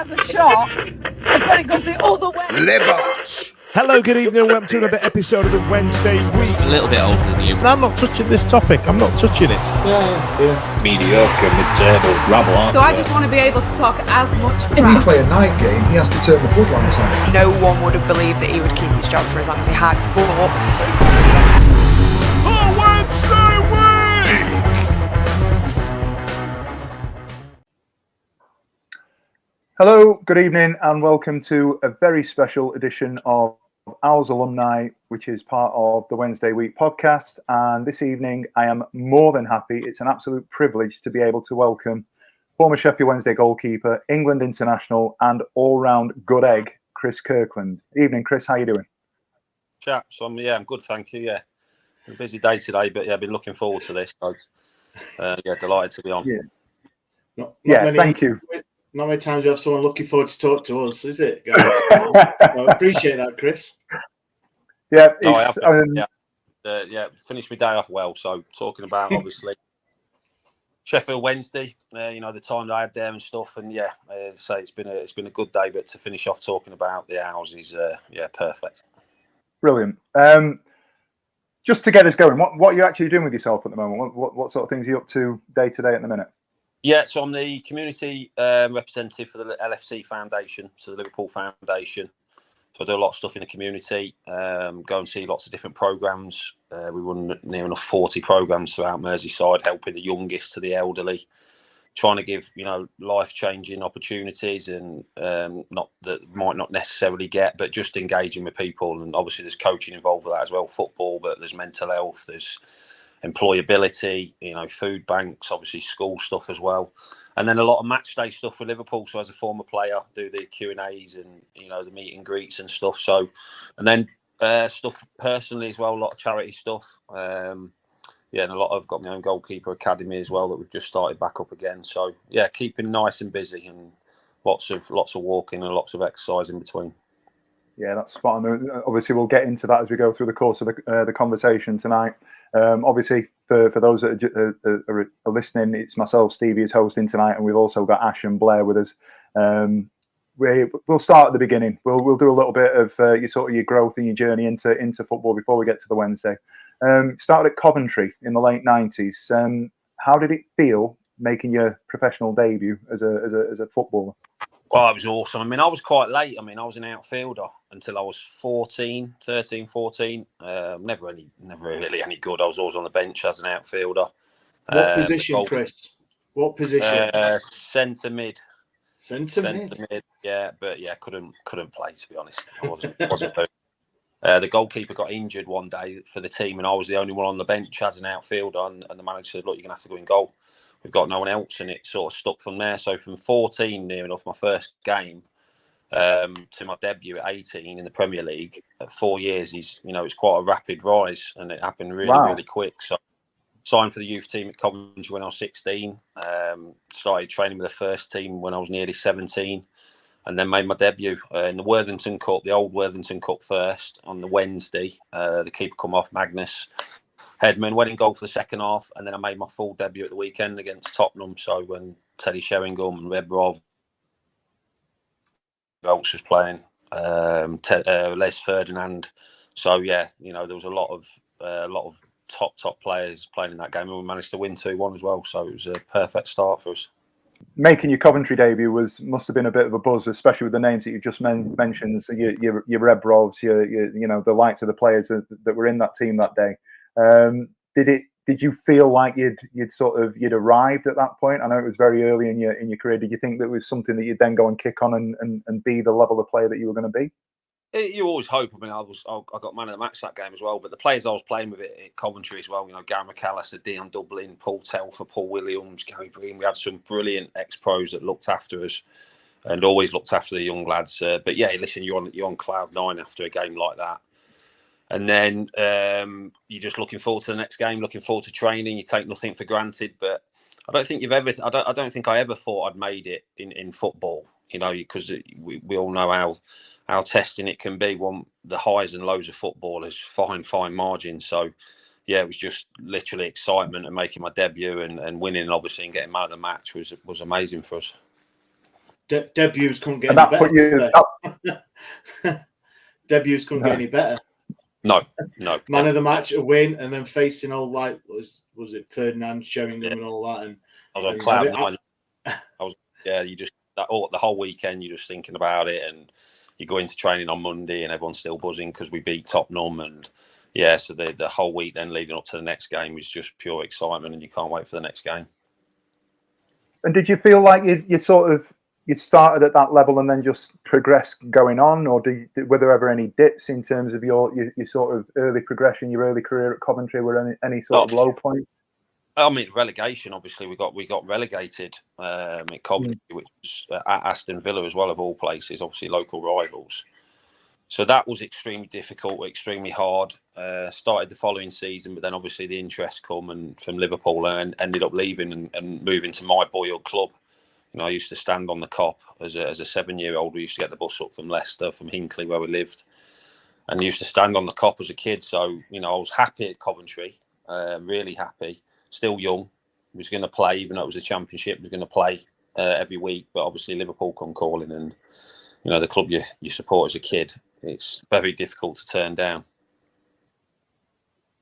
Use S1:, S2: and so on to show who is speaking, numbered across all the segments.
S1: has a shot, but it goes the other way.
S2: Libas.
S3: Hello, good evening, and welcome to another episode of the Wednesday Week.
S4: A little bit older than you.
S3: And I'm not touching this topic. I'm not touching it.
S5: Yeah.
S6: Mediocre, mid-table, rabble, aren't
S7: So I just want to be able to talk as much
S5: If you
S7: crap.
S5: play a night game, he has to turn the bloodlines on.
S8: No one would have believed that he would keep his job for as long as he had. But
S2: The Wednesday Week.
S9: Hello, good evening, and welcome to a very special edition of Owls Alumni, which is part of the Wednesday Week podcast. And this evening, I am more than happy. It's an absolute privilege to be able to welcome former Sheffield Wednesday goalkeeper, England international, and all-round good egg, Chris Kirkland. Evening, Chris. How you doing?
S6: chaps? I'm good, thank you. Yeah, a busy day today, but yeah, I've been looking forward to this. So, delighted to be on.
S9: Thank you.
S10: Not many times you have someone looking forward to talk to us, is it, guys? I appreciate that, Chris.
S9: Yeah,
S6: Finished my day off well. So talking about obviously Sheffield Wednesday, the time that I had there and stuff, and so it's been a good day. But to finish off talking about the Owls is perfect.
S9: Brilliant. Just to get us going, what are you actually doing with yourself at the moment? What sort of things are you up to day to day at the minute?
S6: Yeah, so I'm the community representative for the LFC Foundation, so the Liverpool Foundation. So I do a lot of stuff in the community, go and see lots of different programmes. We run near enough 40 programmes throughout Merseyside, helping the youngest to the elderly, trying to give, life-changing opportunities and not that might not necessarily get, but just engaging with people. And obviously there's coaching involved with that as well, football, but there's mental health, there's employability, food banks, obviously school stuff as well, and then a lot of match day stuff for Liverpool. So as a former player, do the Q&As and the meet and greets and stuff. So, and then stuff personally as well, a lot of charity stuff. And a lot of got my own goalkeeper academy as well that we've just started back up again. So yeah, keeping nice and busy and lots of walking and lots of exercise in between.
S9: Yeah, that's spot on. Obviously, we'll get into that as we go through the course of the conversation tonight. Obviously, for those that are listening, it's myself, Stevie, is hosting tonight, and we've also got Ash and Blair with us. We'll start at the beginning. We'll do a little bit of your growth and your journey into football before we get to the Wednesday. Started at Coventry in the late 90s. How did it feel making your professional debut as a footballer?
S6: Well, it was awesome. I mean, I was quite late. I mean, I was an outfielder until I was 13, 14. Never really any good. I was always on the bench as an outfielder.
S10: What position, Chris? What position?
S6: Centre mid.
S10: Centre mid.
S6: Yeah, but couldn't play, to be honest. I wasn't very. The goalkeeper got injured one day for the team, and I was the only one on the bench as an outfielder. And the manager said, "Look, you're gonna have to go in goal. We've got no one else," and it sort of stuck from there. So from 14, near enough, my first game, to my debut at 18 in the Premier League, at 4 years, it's quite a rapid rise, and it happened really quick. So signed for the youth team at Coventry when I was 16. Started training with the first team when I was nearly 17, and then made my debut in the Worthington Cup, the old Worthington Cup first on the Wednesday. The keeper come off, Magnus Headman, went in goal for the second half, and then I made my full debut at the weekend against Tottenham. So when Teddy Sheringham and Rebrov was playing, Les Ferdinand. So there was a lot of top players playing in that game, and we managed to win 2-1 as well. So it was a perfect start for us.
S9: Making your Coventry debut must have been a bit of a buzz, especially with the names that you just mentioned. So your Rebrovs, the likes of the players that were in that team that day. Did you feel like you'd arrived at that point? I know it was very early in your career. Did you think that was something that you'd then go and kick on and be the level of player that you were going to be?
S6: You always hope. I mean, I got man of the match that game as well. But the players I was playing with at Coventry as well, Gary McAllister, Dion Dublin, Paul Telfer, Paul Williams, Gary Breen. We had some brilliant ex-pros that looked after us and always looked after the young lads. But yeah, listen, you're on cloud nine after a game like that. And then you're just looking forward to the next game, looking forward to training. You take nothing for granted. But I don't think I don't think I ever thought I'd made it in football. Because we all know how testing it can be. The highs and lows of football is fine margin. So yeah, it was just literally excitement and making my debut and winning, obviously, and getting man of the match was amazing for us.
S10: Debuts couldn't get
S9: And
S10: any
S9: that put
S10: better.
S9: you.
S10: Debuts couldn't get any better.
S6: No.
S10: Man of the match, a win, and then facing all like was it Ferdinand, Sheringham, and all that. And
S6: I was on cloud nine. You just the whole weekend you're just thinking about it, and you go into training on Monday, and everyone's still buzzing because we beat Tottenham, and so the whole week then leading up to the next game was just pure excitement, and you can't wait for the next game.
S9: And did you feel like you started at that level and then just progressed going on, or were there ever any dips in terms of your sort of early progression, your early career at Coventry? Were any sort of low points?
S6: I mean, relegation. Obviously, we got relegated at Coventry, which was at Aston Villa as well, of all places. Obviously, local rivals. So that was extremely difficult, extremely hard. Started the following season, but then obviously the interest come and from Liverpool, and ended up leaving and moving to my boyhood club. I used to stand on the Cop as a 7-year-old. We used to get the bus up from Leicester, from Hinckley, where we lived, and used to stand on the Cop as a kid. So, I was happy at Coventry, really happy. Still young. Was going to play, even though it was a championship. Was going to play every week, but obviously Liverpool come calling, and the club you support as a kid, it's very difficult to turn down.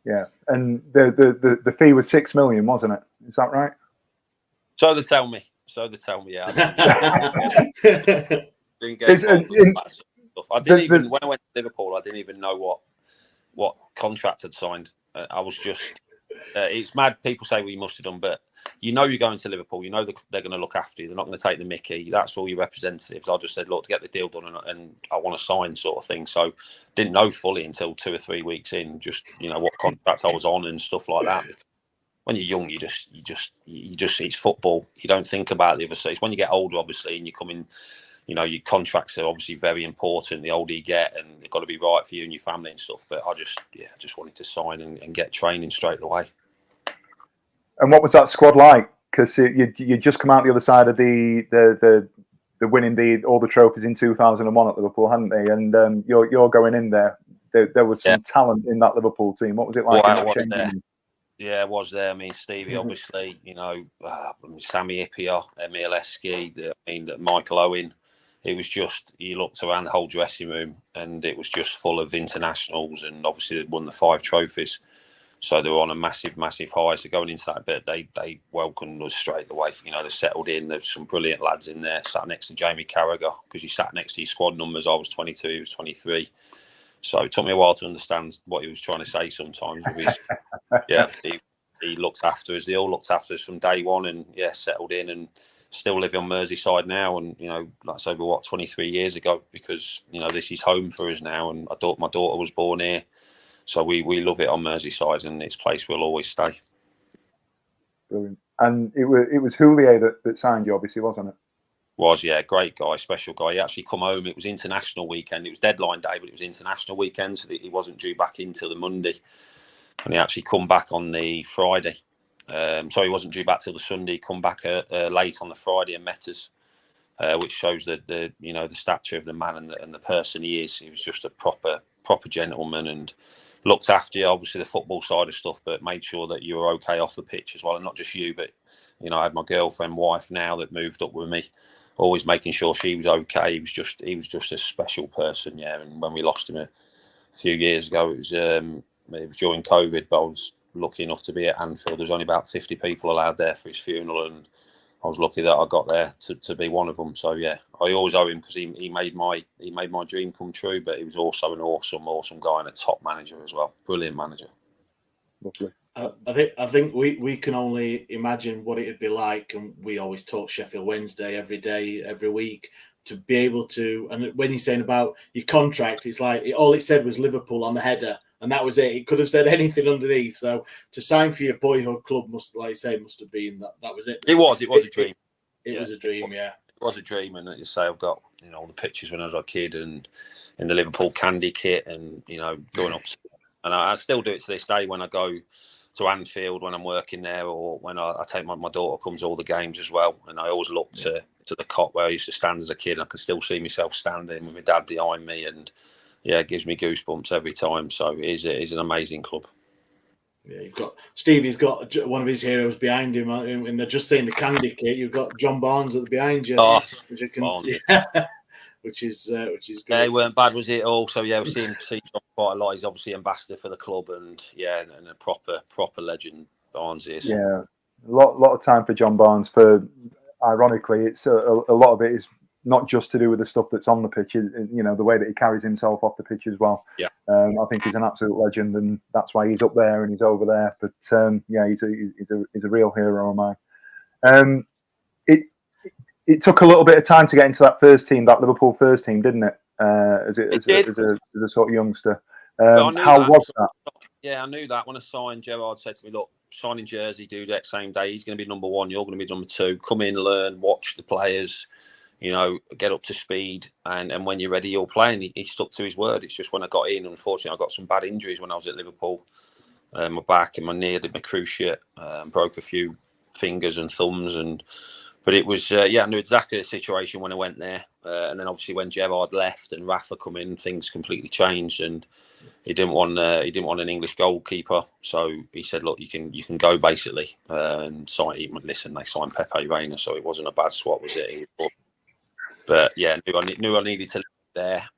S9: Yeah, and the fee was $6 million, wasn't it? Is that right?
S6: So they tell me. Yeah. Didn't get I didn't even when I went to Liverpool, I didn't even know what contract I'd signed. I was just. It's mad. People say we must have done, but you're going to Liverpool. They're going to look after you. They're not going to take the mickey. That's all your representatives. I just said, look, to get the deal done, and I want to sign, sort of thing. So didn't know fully until 2 or 3 weeks in, just what contract I was on and stuff like that. When you're young, you just it's football. You don't think about the other side. When you get older, obviously, and you come in, your contracts are obviously very important. The older you get, and they've got to be right for you and your family and stuff. But I just wanted to sign and get training straight away.
S9: And what was that squad like? Because you just come out the other side of the winning all the trophies in 2001 at Liverpool, hadn't they? And you're going in there. There was some talent in that Liverpool team. What was it like?
S6: Yeah, I was there. I mean, Stevie, obviously, Sammy Ipia, Emil Eski, Michael Owen. It was just, you looked around the whole dressing room and it was just full of internationals, and obviously they'd won the 5 trophies. So they were on a massive, massive high. So going into that bit, they welcomed us straight away. They settled in. There's some brilliant lads in there. Sat next to Jamie Carragher, because he sat next to his squad numbers. I was 22, he was 23. So it took me a while to understand what he was trying to say sometimes. He looked after us. They all looked after us from day one, and settled in, and still live on Merseyside now. And that's over 23 years ago, because this is home for us now. And my daughter was born here, so we love it on Merseyside, and it's a place we'll always stay.
S9: Brilliant. And it was Houllier that signed you, obviously, wasn't it?
S6: Great guy, special guy. He actually come home. It was international weekend. It was deadline day, but it was international weekend, so he wasn't due back in until the Monday. And he actually come back on the Friday. He wasn't due back till the Sunday. He come back late on the Friday and met us, which shows that the stature of the man and the person he is. He was just a proper gentleman, and looked after you, obviously the football side of stuff, but made sure that you were okay off the pitch as well. And not just you, but I had my girlfriend, wife now that moved up with me, always making sure she was okay. He was just a special person, yeah. And when we lost him a few years ago, it was during COVID, but I was lucky enough to be at Anfield. There was only about 50 people allowed there for his funeral, and I was lucky that I got there to be one of them. So yeah, I always owe him, because he made my dream come true. But he was also an awesome guy and a top manager as well. Brilliant manager.
S9: Lovely.
S10: I think we can only imagine what it'd be like, and we always talk Sheffield Wednesday every day, every week, to be able to. And when you're saying about your contract, it's like all it said was Liverpool on the header, and that was it. It could have said anything underneath. So to sign for your boyhood club must have been that was it.
S6: It was a dream.
S10: It was a dream, yeah.
S6: It was a dream, and you say I've got all the pictures when I was a kid, and in the Liverpool candy kit, and going up, and I still do it to this day when I go to Anfield when I'm working there, or when I take my daughter comes to all the games as well, and I always look to the cot where I used to stand as a kid. I can still see myself standing with my dad behind me, and it gives me goosebumps every time. So it is an amazing club.
S10: Yeah, you've got Stevie's got one of his heroes behind him, and they're just saying the candy kit. You've got John Barnes behind you, which you can see, which is great.
S6: Yeah, he weren't bad, was it? Also, yeah, we see John quite a lot. He's obviously ambassador for the club, and a proper legend. Barnes is.
S9: Yeah, a lot of time for John Barnes. Ironically, it's a lot of it is not just to do with the stuff that's on the pitch. You know, the way that he carries himself off the pitch as well.
S6: Yeah,
S9: I think he's an absolute legend, and that's why he's up there and he's over there. But yeah, he's a real hero of mine. It took a little bit of time to get into that first team, that Liverpool first team, didn't it? As a sort of youngster. How was that?
S6: Yeah, I knew that when I signed. Gerrard said to me, "Look, signing Jersey, do that same day. He's going to be number one. You're going to be number two. Come in, learn, watch the players. You know, get up to speed, and when you're ready, you'll play." And he stuck to his word. It's just when I got in, unfortunately, I got some bad injuries when I was at Liverpool. My back and my knee, did my cruciate, broke a few fingers and thumbs, but it was I knew exactly the situation when I went there. And then obviously when Gerrard left and Rafa come in, things completely changed, and he didn't want an English goalkeeper, so he said, "Look, you can go basically." And listen, they signed Pepe Reina, so it wasn't a bad swap, was it? But yeah, I knew I needed to live there.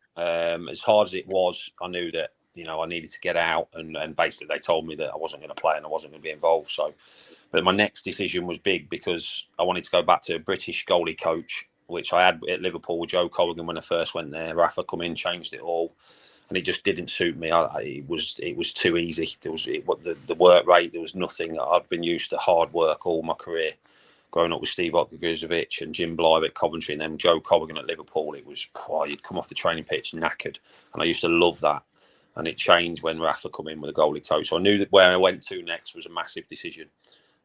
S6: As hard as it was, I knew that I needed to get out, and basically they told me that I wasn't going to play and I wasn't going to be involved. So, but my next decision was big because I wanted to go back to a British goalie coach, which I had at Liverpool with Joe Colligan when I first went there. Rafa come in, changed it all, and it just didn't suit me. It was too easy. There was the work rate. There was nothing. I'd been used to hard work all my career. Growing up with Steve Bywater and Jim Blair at Coventry, and then Joe Colligan at Liverpool, it was you'd come off the training pitch knackered, and I used to love that. And it changed when Rafa come in with a goalie coach. So I knew that where I went to next was a massive decision.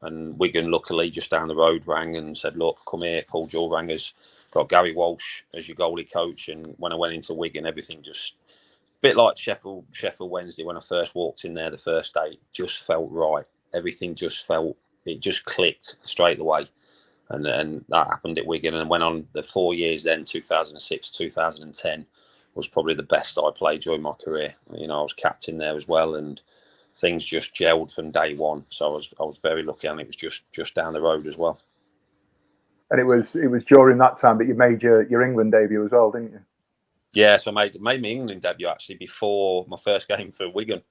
S6: And Wigan, luckily, just down the road, rang and said, "Look, come here." Paul Jewell rang us, got Gary Walsh as your goalie coach. And when I went into Wigan, everything just a bit like Sheffield Wednesday when I first walked in there the first day, just felt right. Everything just clicked straight away. And that happened at Wigan, and went on the 4 years then, 2006, 2010, was probably the best I played during my career. I was captain there as well, and things just gelled from day one. So I was very lucky, and it was just down the road as well.
S9: And it was during that time that you made your England debut as well, didn't you?
S6: Yeah, so I made my England debut actually before my first game for Wigan.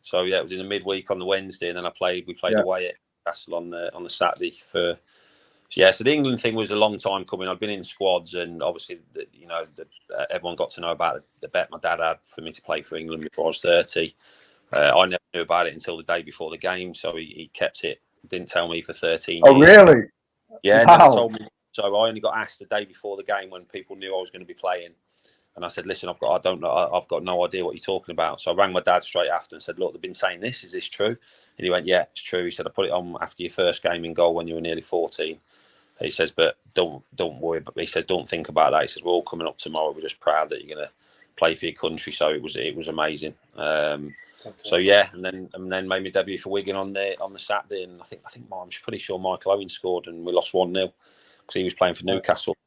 S6: So yeah, it was in the midweek on the Wednesday, and then we played away at Castle on the Saturday for. Yeah, so the England thing was a long time coming. I'd been in squads, and obviously, everyone got to know about the bet my dad had for me to play for England before I was 30. I never knew about it until the day before the game, so he kept it. Didn't tell me for 13 years.
S9: Oh, really?
S6: Yeah,
S9: wow.
S6: Never told me. So I only got asked the day before the game when people knew I was going to be playing, and I said, "Listen, I've got no idea what you're talking about." So I rang my dad straight after and said, "Look, they've been saying this. Is this true?" And he went, "Yeah, it's true." He said, "I put it on after your first game in goal when you were nearly 14." He says, "But don't worry." But he says, "Don't think about that." He says, "We're all coming up tomorrow. We're just proud that you're going to play for your country." So it was amazing. So yeah, and then made my debut for Wigan on the Saturday, and I think I'm pretty sure Michael Owen scored, and we lost 1-0 because he was playing for Newcastle.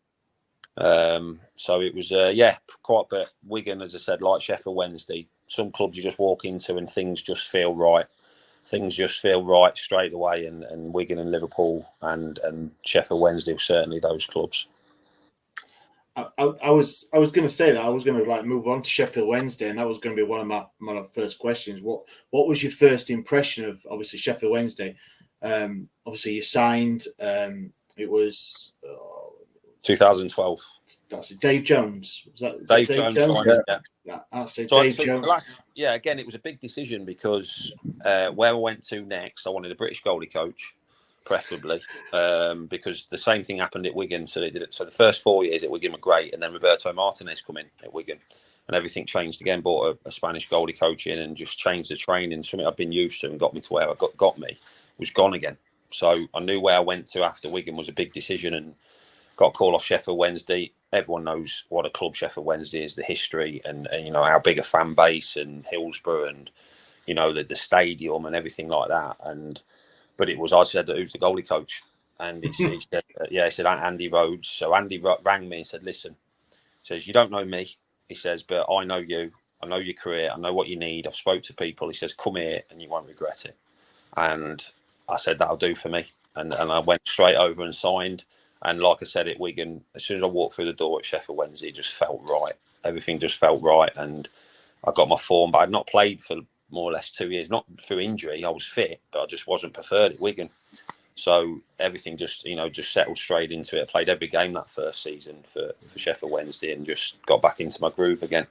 S6: So it was quite. But Wigan, as I said, like Sheffield Wednesday, some clubs you just walk into and things just feel right. Things just feel right straight away, and Wigan and Liverpool and Sheffield Wednesday were certainly those clubs.
S10: I was going to say that I was going to move on to Sheffield Wednesday, and that was going to be one of my first questions. What was your first impression of obviously Sheffield Wednesday? Obviously you signed. It was
S6: 2012. That's
S10: it. Dave Jones. Was that
S6: Dave Jones?
S10: Yeah. That's it. Dave Jones.
S6: Again, it was a big decision because where I went to next, I wanted a British goalie coach, preferably, because the same thing happened at Wigan. So they did it. So the first 4 years at Wigan were great, and then Roberto Martinez come in at Wigan, and everything changed again. Brought a Spanish goalie coach in and just changed the training. Something I'd been used to and got me to where I got me was gone again. So I knew where I went to after Wigan was a big decision, and got a call off Sheffield Wednesday. Everyone knows what a club Sheffield Wednesday is, the history and how big a fan base, and Hillsborough, and the stadium and everything like that. But I said, "Who's the goalie coach?" And he said, he said Andy Rhodes. So Andy rang me and said, "Listen," he says, "you don't know me," he says, "but I know you. I know your career. I know what you need. I've spoke to people." He says, "Come here and you won't regret it." and I said that'll do for me, and I went straight over and signed. And like I said at Wigan, as soon as I walked through the door at Sheffield Wednesday, it just felt right. Everything just felt right, and I got my form. But I'd not played for more or less 2 years, not through injury. I was fit, but I just wasn't preferred at Wigan. So everything just settled straight into it. I played every game that first season for Sheffield Wednesday, and just got back into my groove again.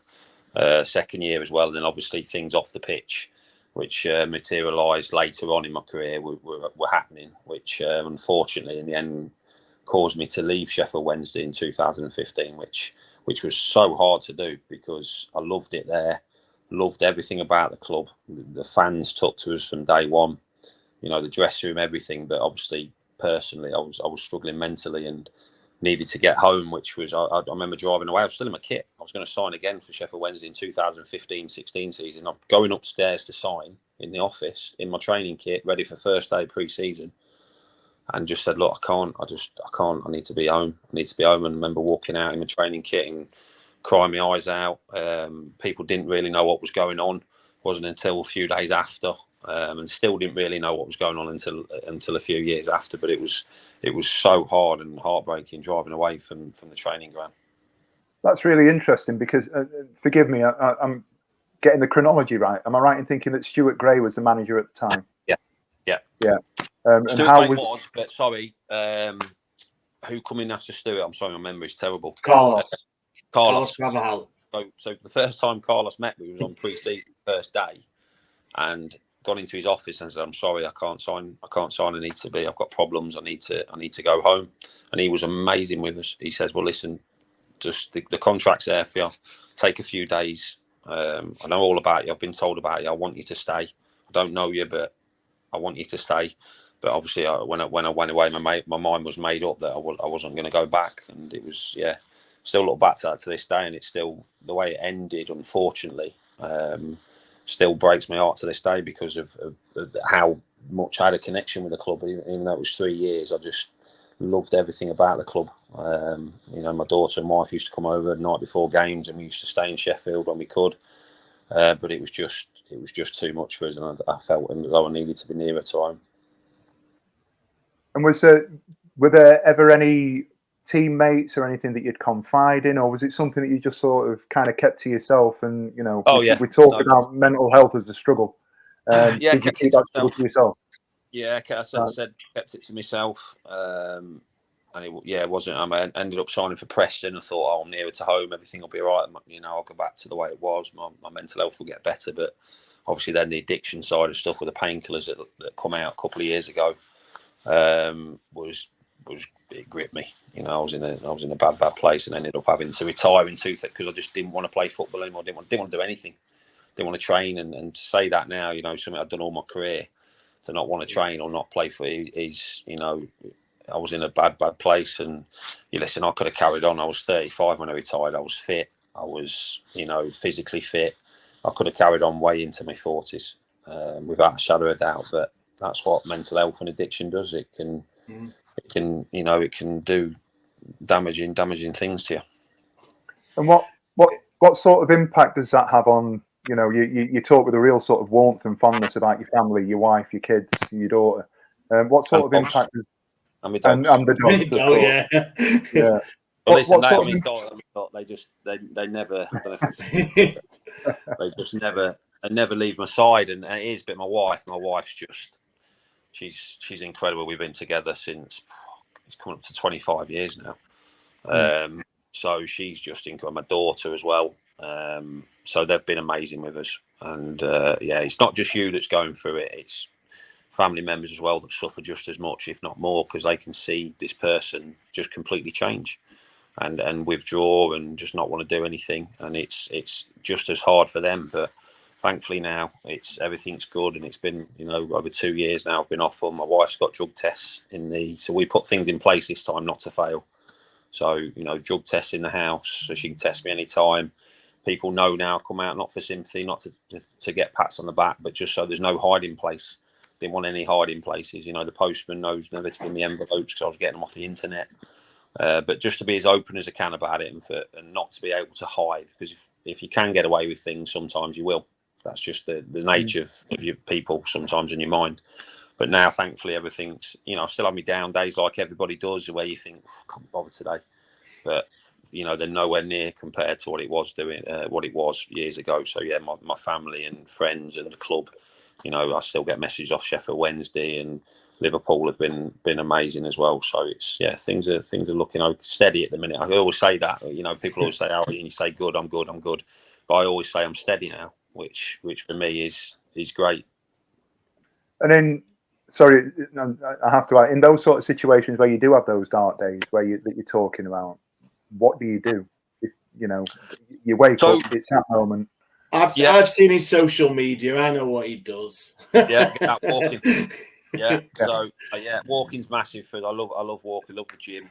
S6: Second year as well, and then obviously things off the pitch, which materialised later on in my career, were happening, which unfortunately in the end caused me to leave Sheffield Wednesday in 2015, which was so hard to do because I loved it there, loved everything about the club. The fans took to us from day one, the dressing room, everything. But obviously, personally, I was struggling mentally and needed to get home, which was, I remember driving away. I was still in my kit. I was going to sign again for Sheffield Wednesday in 2015-16 season. I'm going upstairs to sign in the office in my training kit, ready for first day pre-season. And just said, look, I can't. I need to be home. And I remember walking out in my training kit and crying my eyes out. People didn't really know what was going on. It wasn't until a few days after, and still didn't really know what was going on until a few years after. But it was so hard and heartbreaking driving away from the training ground.
S9: That's really interesting because, forgive me, I'm getting the chronology right. Am I right in thinking that Stuart Gray was the manager at the time? Yeah. And how was?
S6: But sorry, who come in after Stuart? I'm sorry, my memory's terrible.
S10: Carlos
S6: Carvajal. So the first time Carlos met me was on pre-season first day, and got into his office and said, "I'm sorry, I can't sign. I need to be. I've got problems. I need to go home." And he was amazing with us. He says, "Well, listen, just the contract's there for you. Take a few days. I know all about you. I've been told about you. I want you to stay. I don't know you, but I want you to stay." But obviously, when I went away, my mind was made up that I wasn't going to go back, and it was Still look back to that to this day, and it's still the way it ended. Unfortunately, still breaks my heart to this day because of how much I had a connection with the club. Even though it was 3 years, I just loved everything about the club. My daughter and wife used to come over the night before games, and we used to stay in Sheffield when we could. But it was just too much for us, and I felt as though I needed to be nearer to home.
S9: And were there ever any teammates or anything that you'd confide in, or was it something that you just sort of kind of kept to yourself? And we talk about mental health as a struggle. Did you keep that struggle to yourself?
S6: Yeah, I said kept it to myself. And it wasn't. I ended up signing for Preston. I thought, I'm nearer to home. Everything will be all right. I'll go back to the way it was. My mental health will get better. But obviously, then the addiction side of stuff with the painkillers that come out a couple of years ago it gripped me. I was in a bad place, and ended up having to retire in because I just didn't want to play football anymore. Didn't want to do anything. Didn't want to train, and to say that now, something I've done all my career, to not want to train or not play for is, I was in a bad place. And listen, I could have carried on. I was 35 when I retired. I was fit. I was, physically fit. I could have carried on way into my 40s without a shadow of a doubt. But that's what mental health and addiction does. It can do damaging things to you.
S9: And what sort of impact does that have on, you talk with a real sort of warmth and fondness about your family, your wife, your kids, your daughter. What sort of impact does... And the dogs. Yeah.
S6: Well, listen, they never, they never leave my side, and it is. But my wife's just, she's incredible. We've been together since it's coming up to 25 years now. So she's just incredible. My daughter as well. So they've been amazing with us, and it's not just you that's going through it. It's family members as well that suffer just as much, if not more, because they can see this person just completely change and withdraw and just not want to do anything, and it's just as hard for them. But thankfully now everything's good, and it's been over 2 years now I've been off on. My wife's got drug tests so we put things in place this time not to fail. So drug tests in the house, so she can test me anytime. People know now, come out not for sympathy, not to get pats on the back, but just so there's no hiding place. Didn't want any hiding places. The postman knows never to give me envelopes because I was getting them off the internet. But just to be as open as I can about it, and not to be able to hide, because if you can get away with things, sometimes you will. That's just the nature of your people sometimes in your mind. But now, thankfully, everything's, I still have my down days like everybody does, where you think, I can't bother today. But, they're nowhere near compared to what it was years ago. So, yeah, my family and friends and the club, I still get messages off Sheffield Wednesday, and Liverpool have been amazing as well. So it's, things are looking steady at the minute. I always say that, people always say, and you say good, I'm good. But I always say I'm steady now, which for me is great.
S9: And then, sorry, I have to add, in those sort of situations where you do have those dark days that you're talking about, what do you do? If, you wake up, it's that moment.
S10: I've seen his social media. I know what he does.
S6: Yeah, get out walking. Yeah. So walking's massive for. I love walking. Love the gym.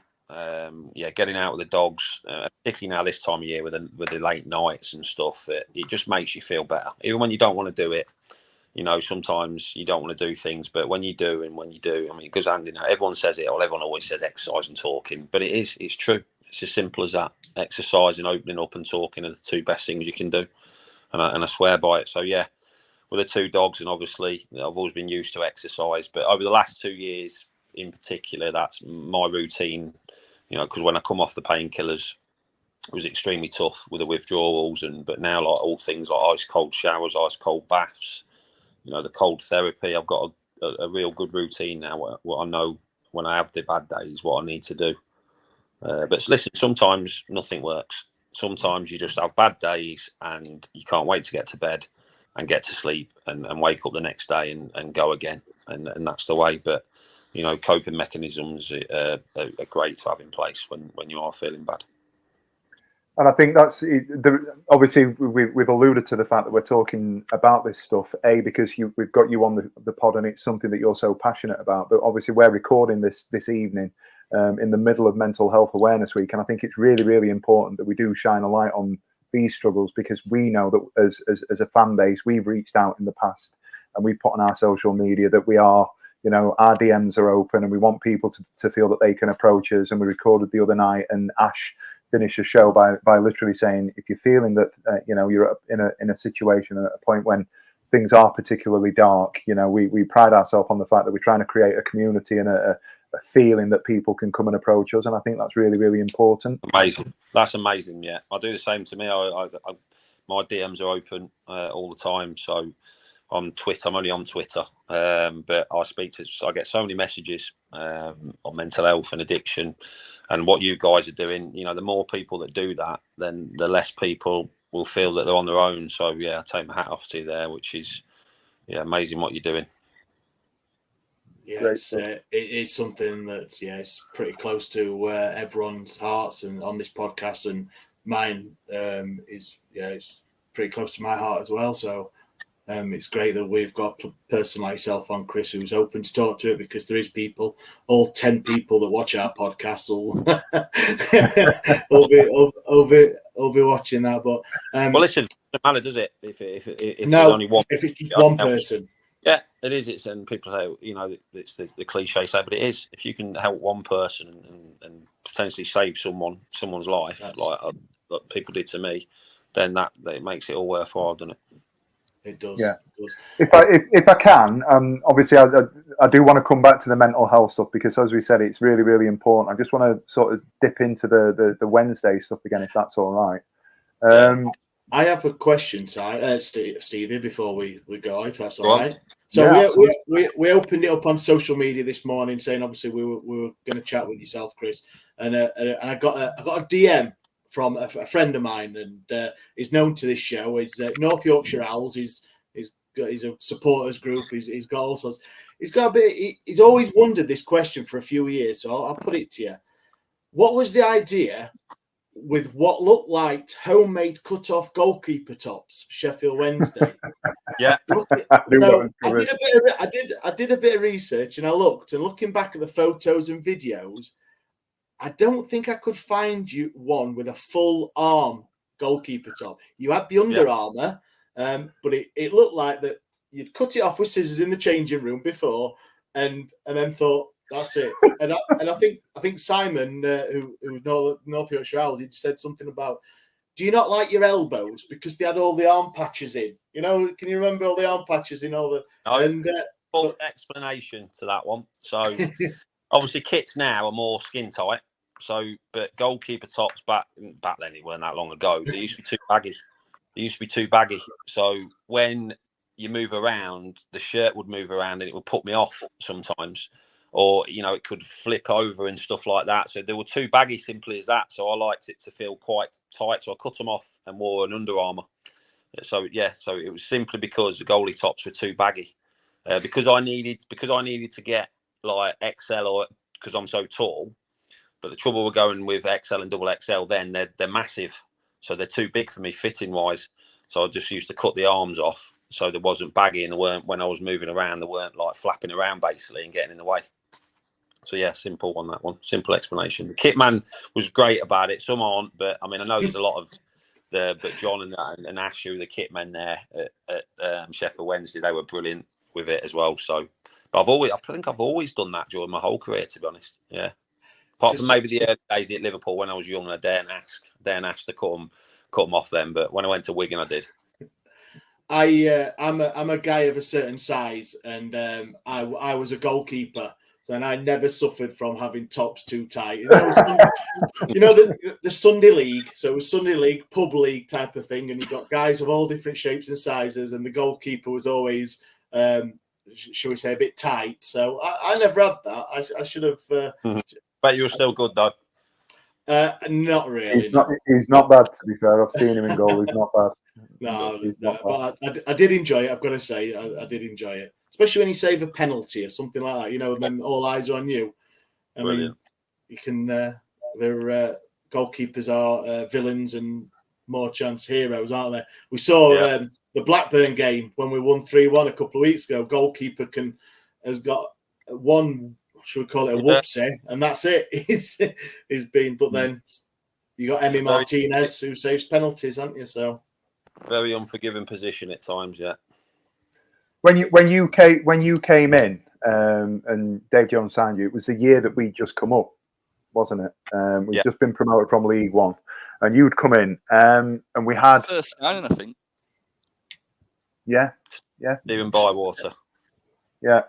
S6: Getting out with the dogs, particularly now this time of year with the late nights and stuff. It just makes you feel better, even when you don't want to do it. Sometimes you don't want to do things, but when you do, I mean, it goes hand in hand. Everyone says it, or everyone always says exercise and talking, but it's true. It's as simple as that. Exercise and opening up and talking are the two best things you can do, and I swear by it. So with the two dogs, and obviously I've always been used to exercise, but over the last 2 years in particular, that's my routine. Because when I come off the painkillers, it was extremely tough with the withdrawals, but now like all things like ice cold showers, ice cold baths. The cold therapy. I've got a real good routine now. What I know when I have the bad days, what I need to do. But listen, sometimes nothing works. Sometimes you just have bad days and you can't wait to get to bed and get to sleep and wake up the next day and go again. And that's the way. But, coping mechanisms are great to have in place when you are feeling bad.
S9: And I think that's obviously we've alluded to the fact that we're talking about this stuff, because we've got you on the pod and it's something that you're so passionate about. But obviously we're recording this evening in the middle of Mental Health Awareness Week, and I think it's really, really important that we do shine a light on these struggles, because we know that as a fan base, we've reached out in the past and we've put on our social media that we are, our DMs are open and we want people to feel that they can approach us. And we recorded the other night, and Ash finish the show by literally saying, if you're feeling that you're in a situation at a point when things are particularly dark, we pride ourselves on the fact that we're trying to create a community and a feeling that people can come and approach us, and I think that's really, really important.
S6: Amazing. That's amazing. Yeah, I do the same to me. My DMs are open all the time. So on Twitter, I'm only on Twitter, but I get so many messages on mental health and addiction. And what you guys are doing, the more people that do that, then the less people will feel that they're on their own. So, I take my hat off to you there, which is, amazing what you're doing.
S10: Yeah, it is something that, it's pretty close to everyone's hearts, and on this podcast, and mine is, it's pretty close to my heart as well. So it's great that we've got a person like yourself on, Chris, who's open to talk to it, because there is people, all 10 people that watch our podcast will be watching that. But
S6: well, listen, it doesn't matter, does it? If
S10: no,
S6: there's only one,
S10: if it's just one person.
S6: Yeah, it is. And people say, it's the cliche say, but it is. If you can help one person and potentially save someone's life, like people did to me, then that makes it all worthwhile, doesn't it?
S10: It does.
S9: Yeah.
S10: It does.
S9: If I can, obviously I do want to come back to the mental health stuff, because as we said, it's really, really important. I just want to sort of dip into the Wednesday stuff again, if that's all right.
S10: I have a question, Stevie, before we go, if that's all right. So we opened it up on social media this morning, saying obviously we were going to chat with yourself, Chris, and I got a DM from a friend of mine, and is known to this show. Is North Yorkshire Owls. He's got a supporters group. He's got all sorts. He's got a bit. He's always wondered this question for a few years. So I'll put it to you. What was the idea with what looked like homemade cut-off goalkeeper tops, Sheffield Wednesday?
S6: Yeah,
S10: I did a bit of research, and I looked, and looking back at the photos and videos, I don't think I could find you one with a full arm goalkeeper top. You had the Under Armour, but it looked like that you'd cut it off with scissors in the changing room before, and then thought, that's it. And I think Simon, who's North Yorkshire Owls, he said something about, do you not like your elbows because they had all the arm patches in? Can you remember all the arm patches in all the?
S6: No.
S10: And
S6: simple explanation to that one. So obviously kits now are more skin tight. So, but goalkeeper tops back then, it weren't that long ago. They used to be too baggy. So when you move around, the shirt would move around and it would put me off sometimes, or it could flip over and stuff like that. So they were too baggy, simply as that. So I liked it to feel quite tight. So I cut them off and wore an Under Armour. So so it was simply because the goalie tops were too baggy. Because I needed to get like XL, or because I'm so tall. But the trouble with going with XL and double XL, then they're massive, so they're too big for me fitting wise. So I just used to cut the arms off, so they wasn't baggy, and they weren't, when I was moving around, they weren't like flapping around basically and getting in the way. So yeah, simple on that one. Simple explanation. The kit man was great about it. Some aren't, but I mean, I know there's a lot of but John and Ash, who were the kit men there at Sheffield Wednesday, they were brilliant with it as well. So, but I think I've always done that during my whole career, to be honest. Yeah. Apart from maybe the early days at Liverpool when I was young, I daren't ask to cut them off then. But when I went to Wigan, I did.
S10: I'm a guy of a certain size, and I was a goalkeeper, and I never suffered from having tops too tight. The Sunday league. So it was Sunday league, pub league type of thing, and you got guys of all different shapes and sizes, and the goalkeeper was always, shall we say, a bit tight. So I never had that. I should have.
S6: But you were still good though.
S10: Not really.
S9: He's not bad, to be fair. I've seen him in goal. He's not bad.
S10: No, but I did enjoy it. I've got to say, I did enjoy it, especially when you save a penalty or something like that. And then all eyes are on you. I mean, you can. Their goalkeepers are villains and more chance heroes, aren't they? We saw the Blackburn game when we won 3-1 a couple of weeks ago. Goalkeeper has got one. Should we call it a whoopsie? And that's it. He's been. But then you got Emi Martinez who saves penalties, haven't you? So
S6: very unforgiving position at times. Yeah.
S9: When you came in and Dave Jones signed you, it was the year that we'd just come up, wasn't it? We'd just been promoted from League One, and you'd come in, and we had
S4: first signing, I think.
S9: Yeah.
S6: Steve Bywater.
S9: Yeah.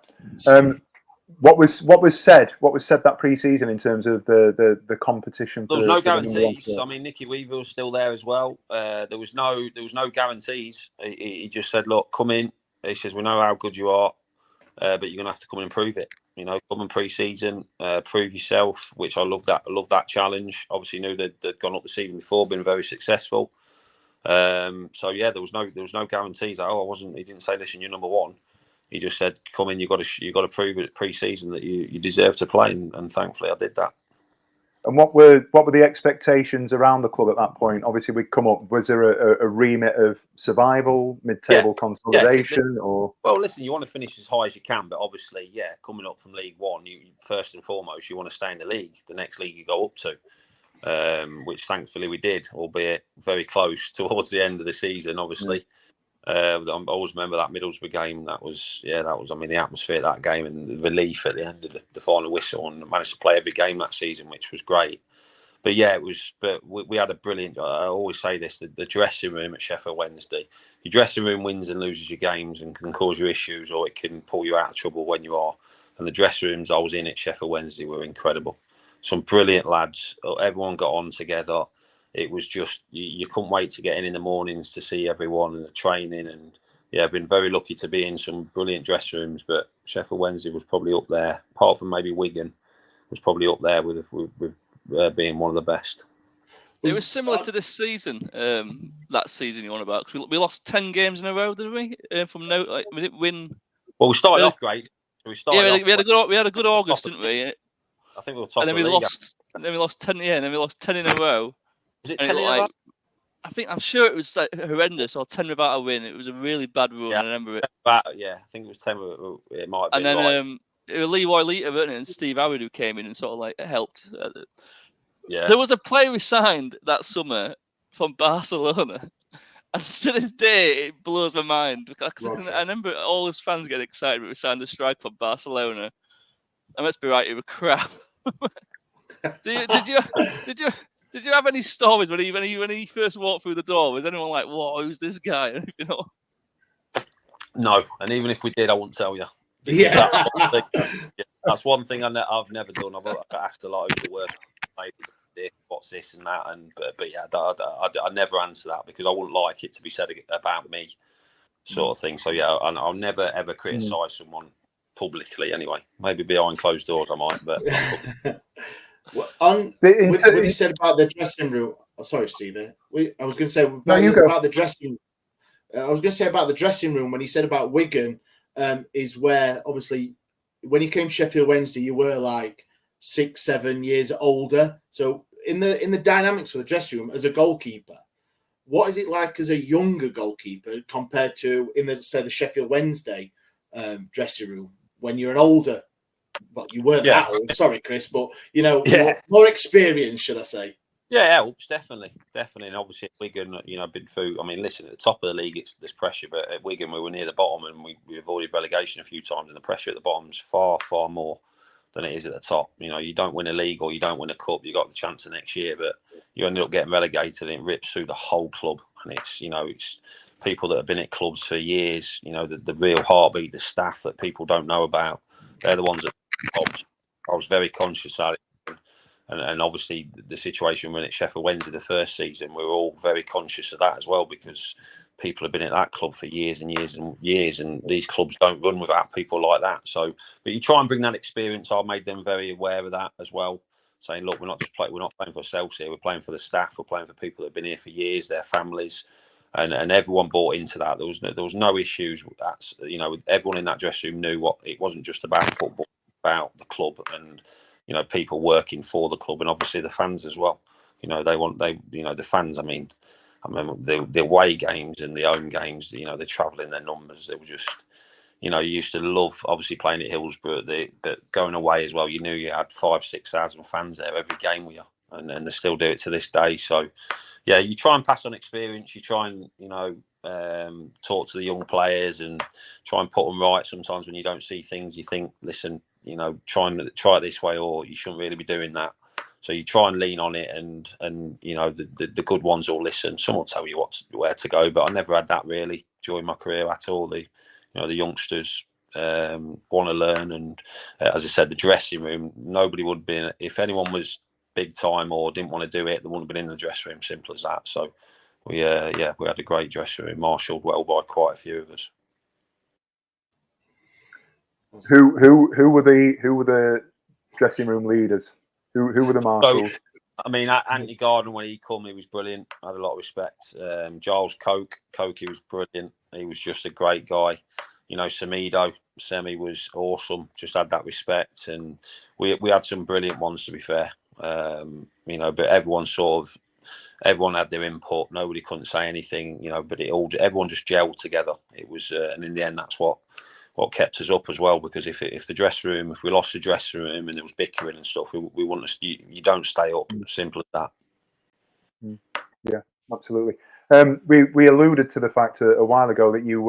S9: What was said that pre-season in terms of the competition?
S6: There was no guarantees. I mean, Nicky Weaver was still there as well. There was no guarantees. He just said, "Look, come in." He says, "We know how good you are, but you're gonna have to come in and prove it. Come in pre-season, prove yourself." Which I love that. I love that challenge. Obviously, knew they'd gone up the season before, been very successful. So yeah, there was no guarantees. He didn't say, "Listen, you're number one." He just said, "Come in. You got to prove it pre-season that you deserve to play," and thankfully I did that.
S9: And what were the expectations around the club at that point? Obviously, we'd come up. Was there a remit of survival, mid-table consolidation, or? Well,
S6: listen, you want to finish as high as you can, but obviously, coming up from League One, you first and foremost you want to stay in the league, the next league you go up to, which thankfully we did, albeit very close towards the end of the season, obviously. I always remember that Middlesbrough game. That was. I mean, the atmosphere of that game and the relief at the end of the final whistle, and managed to play every game that season, which was great. But it was. But we had a brilliant. I always say this: the dressing room at Sheffield Wednesday. Your dressing room wins and loses your games and can cause you issues, or it can pull you out of trouble when you are. And the dressing rooms I was in at Sheffield Wednesday were incredible. Some brilliant lads. Everyone got on together. It was just, you couldn't wait to get in the mornings to see everyone and the training. And I've been very lucky to be in some brilliant dressing rooms, but Sheffield Wednesday was probably up there, apart from maybe Wigan, was probably up there with being one of the best.
S4: It was similar to this season, that season you're on about. We lost 10 games in a row, didn't we? We didn't win.
S6: Well, we started off great.
S4: We had a good August, didn't we?
S6: I think we were top
S4: and then
S6: of the league.
S4: And then we lost 10. Yeah, and then we lost 10 in a row.
S6: Was it 10 in a row?
S4: I'm sure it was horrendous, or 10 without a win. It was a really bad run. I remember it.
S6: I think it was 10. It might have been.
S4: And then it was Leroy Lita and Steve Howard who came in and sort of helped. There was a player we signed that summer from Barcelona, and to this day it blows my mind. I remember all his fans getting excited when we signed the strike from Barcelona. And let's be right, it was crap. Did you have any stories when he first walked through the door? Was anyone like, "Whoa, who's this guy?"
S6: No, and even if we did, I wouldn't tell you.
S10: Yeah.
S6: That's one thing I've never done. I've got asked a lot of the worst. What's this and that, and but yeah, I never answer that because I wouldn't like it to be said about me, sort of thing. So yeah, and I'll never ever criticise someone publicly. Anyway, maybe behind closed doors I might, but.
S10: What you said about the dressing room. Oh, sorry, Steve. I was going to say about the dressing. I was going to say about the dressing room when he said about Wigan, is where obviously when you came to Sheffield Wednesday, you were like 6-7 years older. So in the dynamics of the dressing room as a goalkeeper, what is it like as a younger goalkeeper compared to the Sheffield Wednesday dressing room when you're an older? Well, you weren't that old. Sorry, Chris, but more experience, should I say?
S6: Yeah, it helps definitely, and obviously at Wigan, been through. I mean, listen, at the top of the league, there's pressure, but at Wigan we were near the bottom, and we avoided relegation a few times, and the pressure at the bottom is far, far more than it is at the top. You don't win a league or you don't win a cup, you got the chance the next year, but you ended up getting relegated, and it rips through the whole club, and it's people that have been at clubs for years. The real heartbeat, the staff that people don't know about. They're the ones that I was very conscious of it. And obviously the situation when at Sheffield Wednesday the first season, we were all very conscious of that as well, because people have been at that club for years and years and years, and these clubs don't run without people like that. So, but you try and bring that experience. I made them very aware of that as well, saying, look, we're not playing for ourselves here. We're playing for the staff. We're playing for people that have been here for years, their families, and everyone bought into that. There was no issues. That's everyone in that dressing room knew it wasn't just about football, about the club and. People working for the club, and obviously the fans as well. The fans. I remember the away games and the home games. They travel in their numbers. They were just, you used to love obviously playing at Hillsborough, but going away as well. You knew you had 5,000-6,000 fans there every game with you, and they still do it to this day. So, yeah, you try and pass on experience. You try and talk to the young players and try and put them right. Sometimes when you don't see things, you think, listen. Try it this way, or you shouldn't really be doing that. So you try and lean on it, and the good ones will listen. Some will tell you where to go, but I never had that really during my career at all. The youngsters want to learn, and as I said, the dressing room, nobody would be. If anyone was big time or didn't want to do it, they wouldn't have been in the dressing room. Simple as that. So we had a great dressing room, marshalled well by quite a few of us.
S9: Who were the dressing room leaders? Who were the marshals?
S6: So, Anthony Gardner, when he called me, was brilliant. I had a lot of respect. Giles Coke, he was brilliant. He was just a great guy. Semi was awesome. Just had that respect, and we had some brilliant ones, to be fair. But everyone had their input. Nobody couldn't say anything, but everyone just gelled together. It was, and in the end, that's what kept us up as well, because if we lost the dressing room and there was bickering and stuff, we wouldn't. You don't stay up. Simple as that.
S9: Yeah, absolutely. We alluded to the fact a while ago that you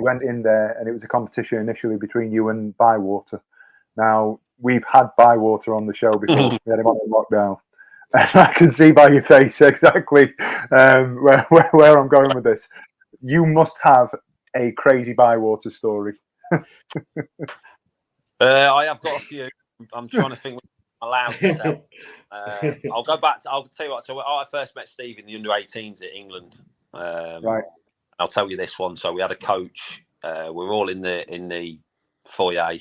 S9: went in there and it was a competition initially between you and Bywater. Now we've had Bywater on the show before. We had him on lockdown, and I can see by your face exactly where I'm going with this. You must have a crazy Bywater story.
S6: I have got a few. I'm trying to think what I'm allowed to tell. I'll go back. I'll tell you what. So I first met Steve in the under-18s at England.
S9: Right.
S6: I'll tell you this one. So we had a coach. We were all in the foyer,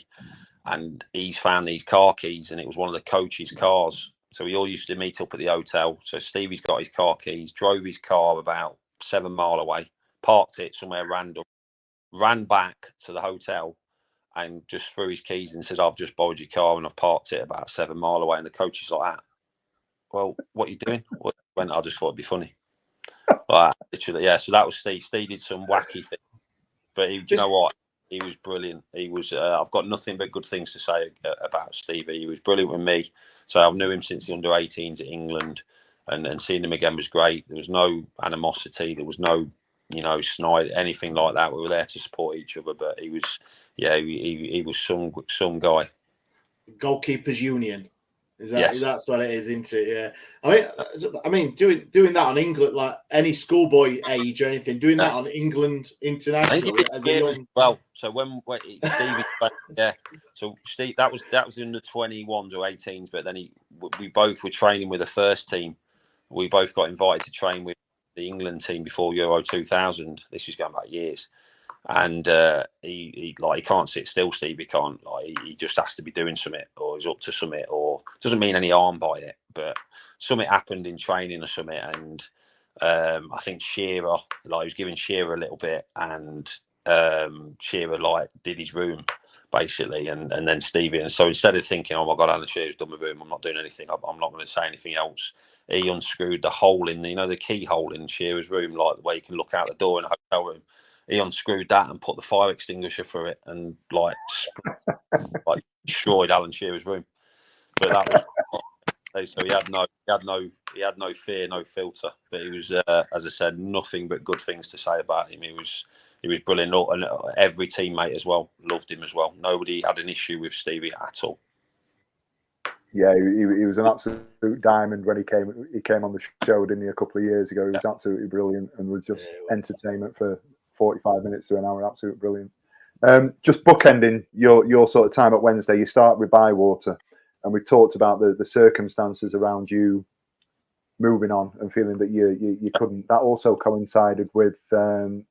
S6: and he's found these car keys, and it was one of the coach's cars. So we all used to meet up at the hotel. So Stevie's got his car keys, drove his car about 7 miles away, parked it somewhere random, ran back to the hotel and just threw his keys and said, I've just borrowed your car and I've parked it about 7 miles away. And the coach is like, well, what are you doing? I just thought it'd be funny. Like, literally, yeah. So that was Steve. Steve did some wacky thing. But you know what? He was brilliant. He was. I've got nothing but good things to say about Stevie. He was brilliant with me. So I've knew him since the under-18s at England, and seeing him again was great. There was no animosity. There was no, snide, anything like that. We were there to support each other. But he was, he was some guy.
S10: Goalkeepers Union. That's what it is, isn't it? Yeah. I mean, doing that on England, like any schoolboy age or anything, doing that on England international as a young.
S6: Well, so when Stevie, so Steve, that was in the 21s or 18s, but then we both were training with the first team. We both got invited to train with the England team before Euro 2000. This was going back years. And he can't sit still. Stevie can't. He just has to be doing something, or he's up to something, or doesn't mean any harm by it. But something happened in training or something, and I think Shearer, he was giving Shearer a little bit, and Shearer did his room basically, and then Stevie. And so instead of thinking, oh my God, Alan Shearer's done my room, I'm not doing anything, I'm not going to say anything else, he unscrewed the hole in the keyhole in Shearer's room, like the way you can look out the door in a hotel room. He unscrewed that and put the fire extinguisher through it, and destroyed Alan Shearer's room. But that was so he had no fear, no filter. But he was, as I said, nothing but good things to say about him. He was brilliant, and every teammate as well loved him as well. Nobody had an issue with Stevie at all.
S9: Yeah, he was an absolute diamond when he came on the show, didn't he, a couple of years ago? He was absolutely brilliant and was just entertainment for 45 minutes to an hour. Absolutely brilliant. Just bookending your sort of time at Wednesday, you start with Bywater, and we talked about the circumstances around you moving on and feeling that you couldn't. That also coincided with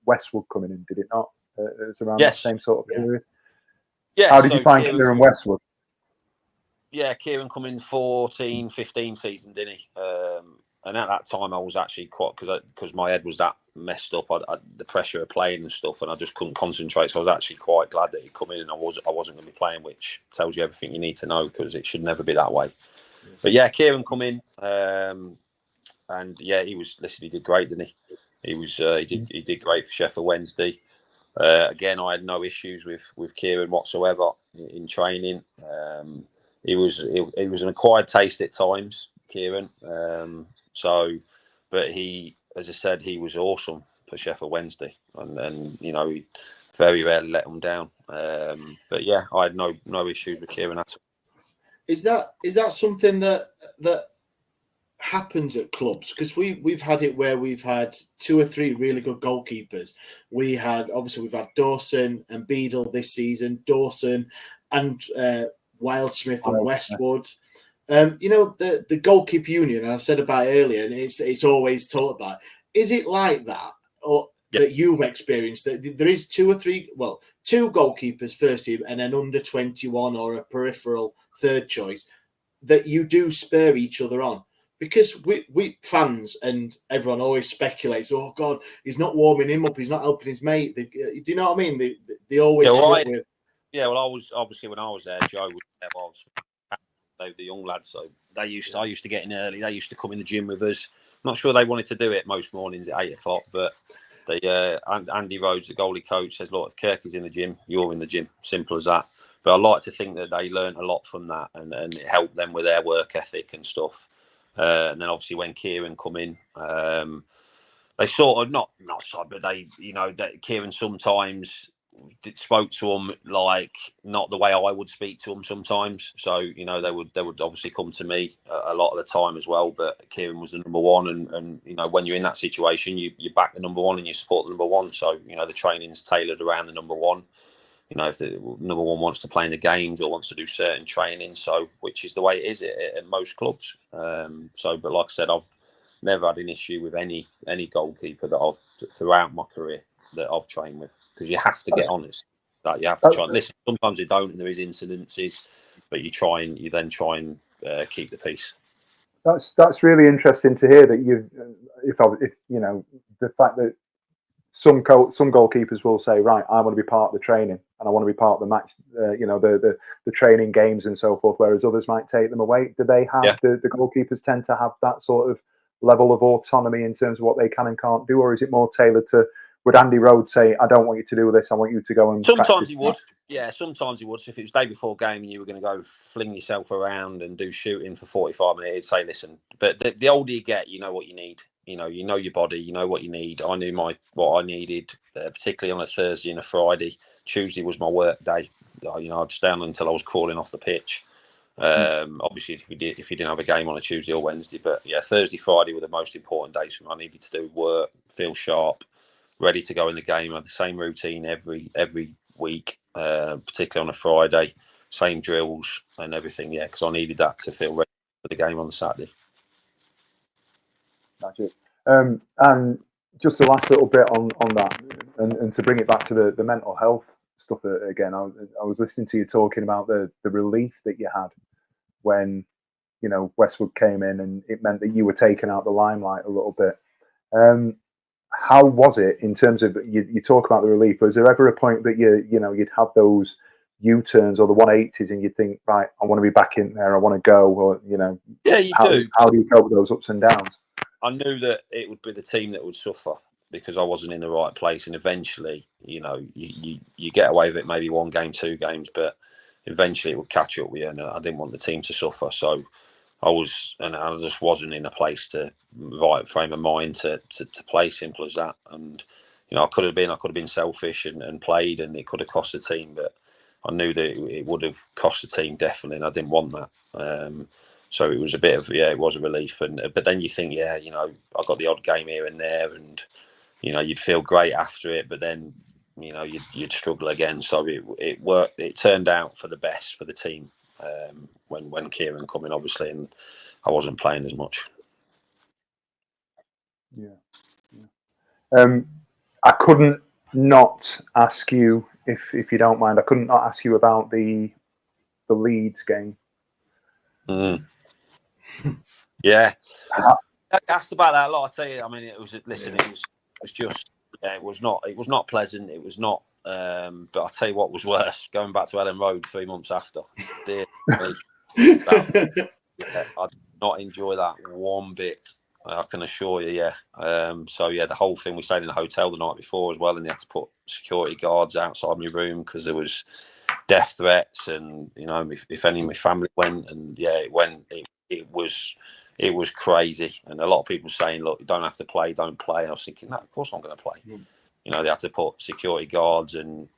S9: Westwood coming in, did it not? It was around the same sort of period.
S6: Yeah.
S9: How did you find Kieran Westwood?
S6: Yeah, Kieran come in 14-15 season, didn't he? And at that time, I was actually quite, because my head was that messed up. The pressure of playing and stuff, and I just couldn't concentrate. So I was actually quite glad that he'd come in, and I wasn't going to be playing, which tells you everything you need to know, because it should never be that way. But yeah, Kieran come in, and yeah, he did great, didn't he? He did great for Sheffield Wednesday. Again, I had no issues with Kieran whatsoever in training. He was an acquired taste at times, Kieran. But he, as I said, he was awesome for Sheffield Wednesday, and he very rarely let them down. But yeah, I had no issues with Kieran at all.
S10: Is that something that happens at clubs? Because we've had it where we've had 2 or 3 really good goalkeepers. We've had Dawson and Beadle this season, Dawson and Wildsmith and Westwood. The goalkeeper union, and I said about it earlier, and it's always talked about. Is it like that, or that you've experienced that there is 2 or 3, 2 goalkeepers first team and an under 21 or a peripheral third choice, that you do spur each other on? Because we fans and everyone always speculates, oh God, he's not warming him up, he's not helping his mate. Do you know what I mean? They always with.
S6: Yeah, well, I was obviously, when I was there, Joe was there. The young lads, so I used to get in early. They used to come in the gym with us. I'm not sure they wanted to do it most mornings at 8 o'clock, but Andy Rhodes, the goalie coach, says, look, if Kirky's in the gym, you're in the gym. Simple as that. But I like to think that they learned a lot from that, and it helped them with their work ethic and stuff. And then obviously when Kieran come in, they sort of not but they, that Kieran sometimes spoke to them like not the way I would speak to them sometimes. So they would obviously come to me a lot of the time as well. But Kieran was the number one, and when you're in that situation, you back the number one and you support the number one. So the training's tailored around the number one. If the number one wants to play in the games or wants to do certain training, so which is the way it is at most clubs. But like I said, I've never had an issue with any goalkeeper that throughout my career that I've trained with. Because you have to get honest. That you have to try and listen. Sometimes you don't, and there is incidences, but you then try and keep the peace.
S9: That's really interesting to hear that if the fact that some goalkeepers will say, right, I want to be part of the training and I want to be part of the match, the training games and so forth, whereas others might take them away. Do they have the goalkeepers tend to have that sort of level of autonomy in terms of what they can and can't do, or is it more tailored to? Would Andy Rhodes say, I don't want you to do this, I want you to go and
S6: sometimes he would. Yeah, sometimes he would. So if it was day before game and you were going to go fling yourself around and do shooting for 45 minutes, he'd say, listen, but the older you get, you know what you need. You know your body, you know what you need. I knew what I needed, particularly on a Thursday and a Friday. Tuesday was my work day. I'd stay on until I was crawling off the pitch. Obviously, if you didn't have a game on a Tuesday or Wednesday, but yeah, Thursday, Friday were the most important days for me. I needed to do work, feel sharp, ready to go in the game. I had the same routine every week, particularly on a Friday, same drills and everything. Yeah, because I needed that to feel ready for the game on the Saturday.
S9: Magic. And just the last little bit on that, and to bring it back to the mental health stuff again, I was listening to you talking about the relief that you had when, you know, Westwood came in, and it meant that you were taken out the limelight a little bit. How was it in terms of, you talk about the relief? Was there ever a point that you'd have those U-turns or the 180s and you'd think, right, I want to be back in there, I want to go, or, you know,
S6: yeah, you do.
S9: How do you cope with those ups and downs?
S6: I knew that it would be the team that would suffer because I wasn't in the right place, and eventually, you know, you get away with it maybe 1 game, 2 games, but eventually it would catch up with you, and I didn't want the team to suffer. So I just wasn't in a place to right frame of mind to play. Simple as that. And you know, I could have been selfish and played, and it could have cost the team. But I knew that it would have cost the team definitely, and I didn't want that. So it was a bit of it was a relief. But then you think, yeah, you know, I got the odd game here and there, and you know, you'd feel great after it, but then you know you'd struggle again. So it worked. It turned out for the best for the team. When Kieran come in, obviously, and I wasn't playing as much.
S9: Yeah. I couldn't not ask you, if you don't mind, I couldn't not ask you about the Leeds game.
S6: Yeah, I asked about that a lot. I tell you, I mean, it was just, yeah, it was not pleasant. It was not. But I'll tell you what was worse, going back to Ellen Road 3 months after. Dear me. Yeah, I did not enjoy that one bit, I can assure you, yeah. So, yeah, the whole thing, we stayed in a hotel the night before as well, and they had to put security guards outside my room because there was death threats, and, you know, if any of my family went, and, yeah, it was crazy. And a lot of people saying, look, you don't have to play, don't play. And I was thinking, no, of course I'm going to play. You know, they had to put security guards and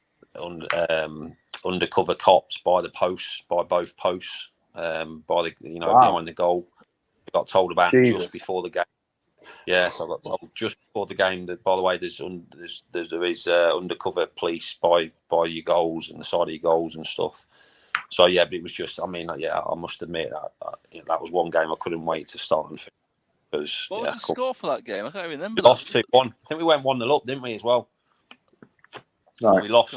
S6: undercover cops by both posts, behind the goal. I got told about just before the game. Yes, I got told just before the game that, by the way, there is undercover police by your goals and the side of your goals and stuff. So yeah, but it was just, I mean, yeah, I must admit that was one game I couldn't wait to start and finish. Because,
S4: what was the score for that game? I can't remember.
S6: We lost 2-1. I think we went 1-0 up, didn't we, as well? Right. We lost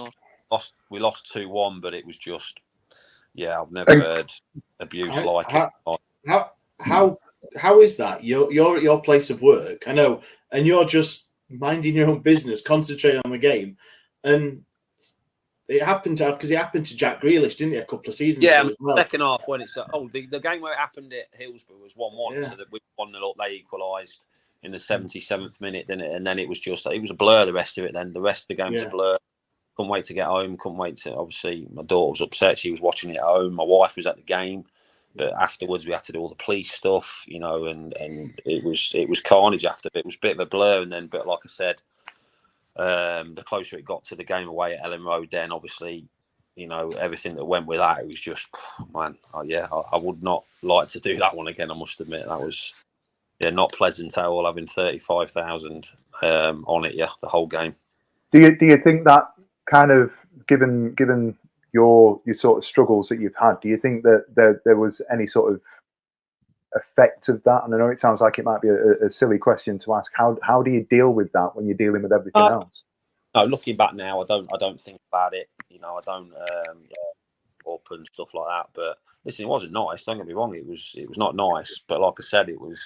S6: 2-1, but it was just, yeah, I've never heard abuse like it.
S10: How is that? You're at your place of work, I know, and you're just minding your own business, concentrating on the game, and it happened to Jack Grealish, didn't it, a couple of seasons ago as well?
S6: Second half when it's the game where it happened at Hillsborough was 1-1, so that we 1-0 up, they equalised in the 77th minute, didn't it? And then it was a blur. The rest of it, then the rest of the game was a blur. Couldn't wait to get home. Couldn't wait to. Obviously, my daughter was upset. She was watching it at home. My wife was at the game, but afterwards we had to do all the police stuff, you know, and it was carnage after. It was a bit of a blur, and then, but like I said, the closer it got to the game away at Ellen Road, then obviously, you know, everything that went with that, it was just, man, I would not like to do that one again. I must admit that was, not pleasant at all, having 35,000 on it, the whole game.
S9: Do you think that kind of, given your sort of struggles that you've had, do you think that there was any sort of effect of that? And I know it sounds like it might be a silly question to ask. How do you deal with that when you're dealing with everything else?
S6: No, looking back now, I don't think about it. You know, I don't up and stuff like that. But listen, it wasn't nice. Don't get me wrong. It was not nice. But like I said, it was.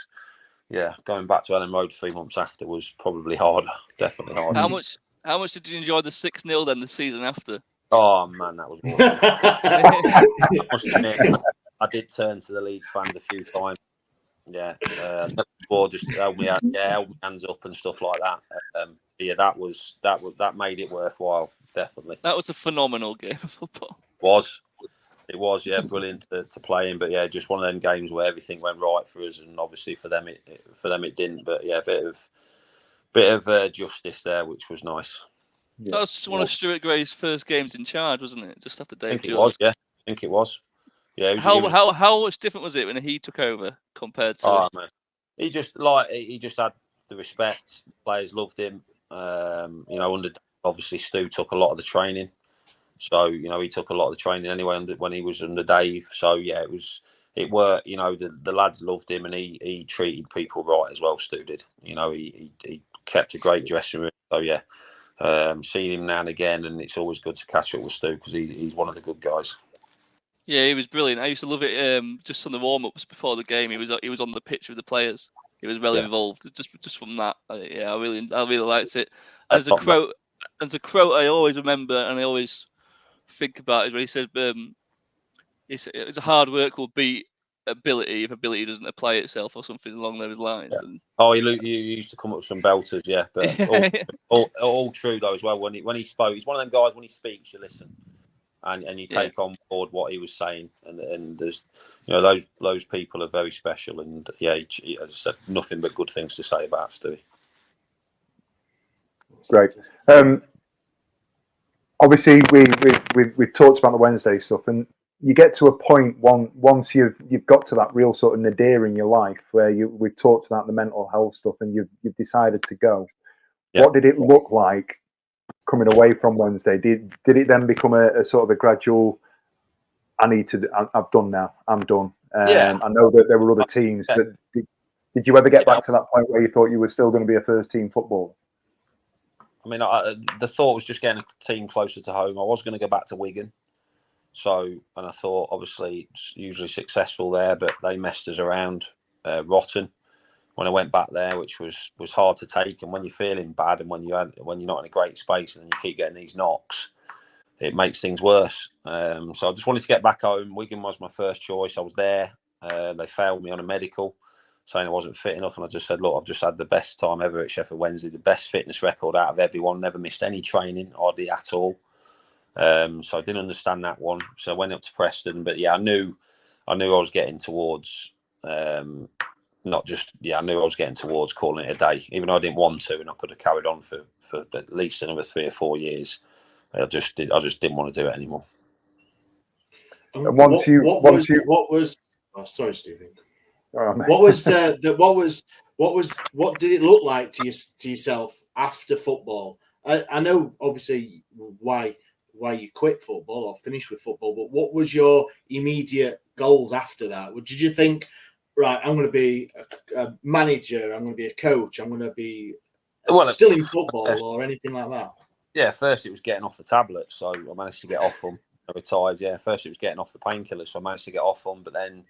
S6: Yeah, going back to Ellen Road 3 months after was probably harder. Definitely harder.
S4: How much did you enjoy the 6-0 then the season after?
S6: Oh man, that was awesome. I did turn to the Leeds fans a few times. Yeah, just held my hands up and stuff like that. That made it worthwhile. Definitely.
S4: That was a phenomenal game of football.
S6: It was, brilliant to play in. But yeah, just one of them games where everything went right for us, and obviously for them it didn't. But yeah, a bit of justice there, which was nice.
S4: Yeah. That was one of Stuart Gray's first games in charge, wasn't it? Just after Dave George.
S6: It was, yeah. I think it was. Yeah.
S4: How much different was it when he took over compared to?
S6: Oh man, he just had the respect. Players loved him. Under obviously Stu took a lot of the training, so he took a lot of the training anyway when he was under Dave. So yeah, it worked. The lads loved him, and he treated people right as well. Stu did. He kept a great dressing room. So yeah, seeing him now and again, and it's always good to catch up with Stu because he's one of the good guys.
S4: Yeah, he was brilliant. I used to love it. Just on the warm-ups before the game, he was on the pitch with the players. He was well involved. Just from that, I really liked it. And as a quote, I always remember and I always think about is where he said, "It's a hard work will beat ability if ability doesn't apply itself," or something along those lines.
S6: Yeah.
S4: And...
S6: Oh, you used to come up with some belters, yeah. But all true though as well. When he spoke, he's one of them guys. When he speaks, you listen. And you take on board what he was saying, and there's those people are very special, and as I said, nothing but good things to say about Stevie.
S9: Great. Obviously, we talked about the Wednesday stuff, and you get to a point once you've got to that real sort of nadir in your life where we've talked about the mental health stuff, and you've decided to go. Yeah. What did it look like coming away from Wednesday? Did it then become a sort of a gradual, I've done now, I'm done. I know that there were other teams, but did you ever get back to that point where you thought you were still going to be a first team footballer?
S6: I mean, the thought was just getting a team closer to home. I was going to go back to Wigan. And I thought, obviously, it's usually successful there, but they messed us around, rotten. When I went back there, which was hard to take, and when you're feeling bad and when you're not in a great space and you keep getting these knocks, it makes things worse. So I just wanted to get back home. Wigan was my first choice. I was there. They failed me on a medical, saying I wasn't fit enough, and I just said, look, I've just had the best time ever at Sheffield Wednesday, the best fitness record out of everyone. Never missed any training, hardly at all. So I didn't understand that one. So I went up to Preston, but yeah, I knew I was getting towards. I knew I was getting towards calling it a day, even though I didn't want to, and I could have carried on for at least another 3 or 4 years. I just didn't want to do it anymore.
S10: What sorry, Stevie. What did it look like to yourself after football? I know obviously why you quit football or finished with football, but what was your immediate goals after that? Did you think, right, I'm going to be a manager, I'm going to be a coach, I'm going to be still in football or anything like that?
S6: Yeah, first it was getting off the tablets, so I managed to get off them. I retired, first it was getting off the painkillers, so I managed to get off them, but then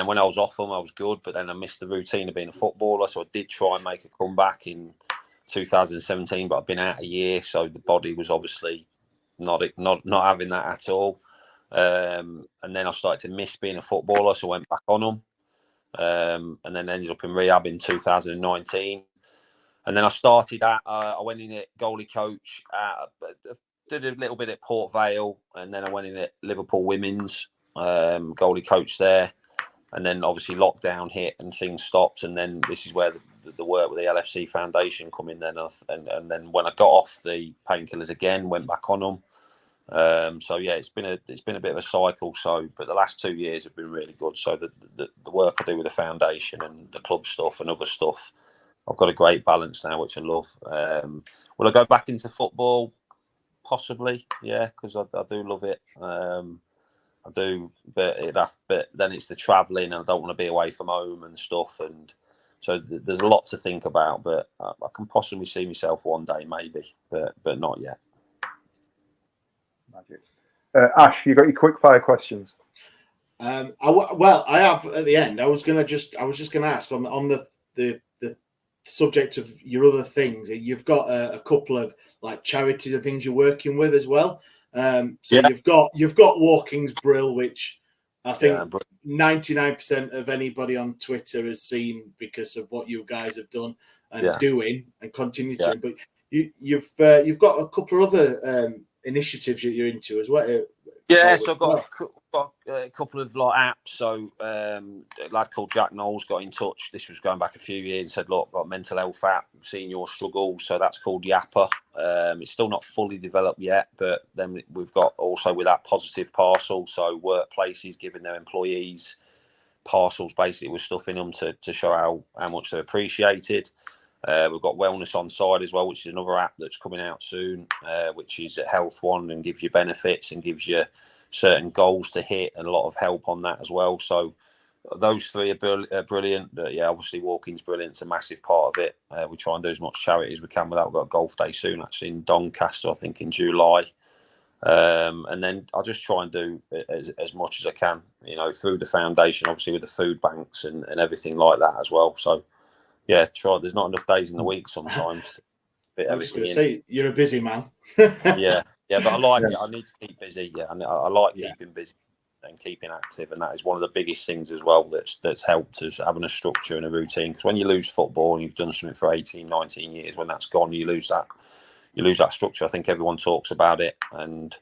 S6: when I was off them, I was good, but then I missed the routine of being a footballer, so I did try and make a comeback in 2017, but I've been out a year, so the body was obviously not having that at all. And then I started to miss being a footballer, so I went back on them. And then ended up in rehab in 2019. And then I went in at goalie coach, did a little bit at Port Vale, and then I went in at Liverpool Women's, goalie coach there. And then obviously lockdown hit and things stopped. And then this is where the work with the LFC Foundation come in then. And then when I got off the painkillers again, went back on them. So yeah, it's been a bit of a cycle. But the last 2 years have been really good. So the work I do with the foundation and the club stuff and other stuff, I've got a great balance now, which I love. Will I go back into football? Possibly, yeah, because I do love it. I do, but then it's the travelling, and I don't want to be away from home and stuff, and so there's a lot to think about. But I can possibly see myself one day, maybe, but not yet.
S9: Magic. Ash, you got your quick fire questions?
S10: I have at the end. I was just going to ask on the subject of your other things. You've got a couple of like charities and things you're working with as well. You've got Walking's Brill, which I think 99% of anybody on Twitter has seen because of what you guys have done and doing and continue to. But you've got a couple of other initiatives that you're into as well.
S6: Yeah, so I've got got a couple of apps. So a lad called Jack Knowles got in touch. This was going back a few years and said, look, I've got a mental health app, seeing your struggle. So that's called Yapper. It's still not fully developed yet, but then we've got also with that positive parcel. So workplaces giving their employees parcels basically with stuff in them to show how much they're appreciated. We've got Wellness on Side as well, which is another app that's coming out soon, which is a health one and gives you benefits and gives you certain goals to hit and a lot of help on that as well. So those three are brilliant. Obviously walking's brilliant. It's a massive part of it. We try and do as much charity as we can with that. We've got a golf day soon, actually, in Doncaster, I think, in July. And then I just try and do as much as I can, through the foundation, obviously with the food banks and everything like that as well. So, yeah, try. There's not enough days in the week sometimes.
S10: I was going to say, you're a busy man.
S6: yeah, but I like it. I need to keep busy. Yeah, and I like keeping busy and keeping active, and that is one of the biggest things as well that's helped us having a structure and a routine. Because when you lose football and you've done something for 18, 19 years, when that's gone, you lose that structure. I think everyone talks about it, and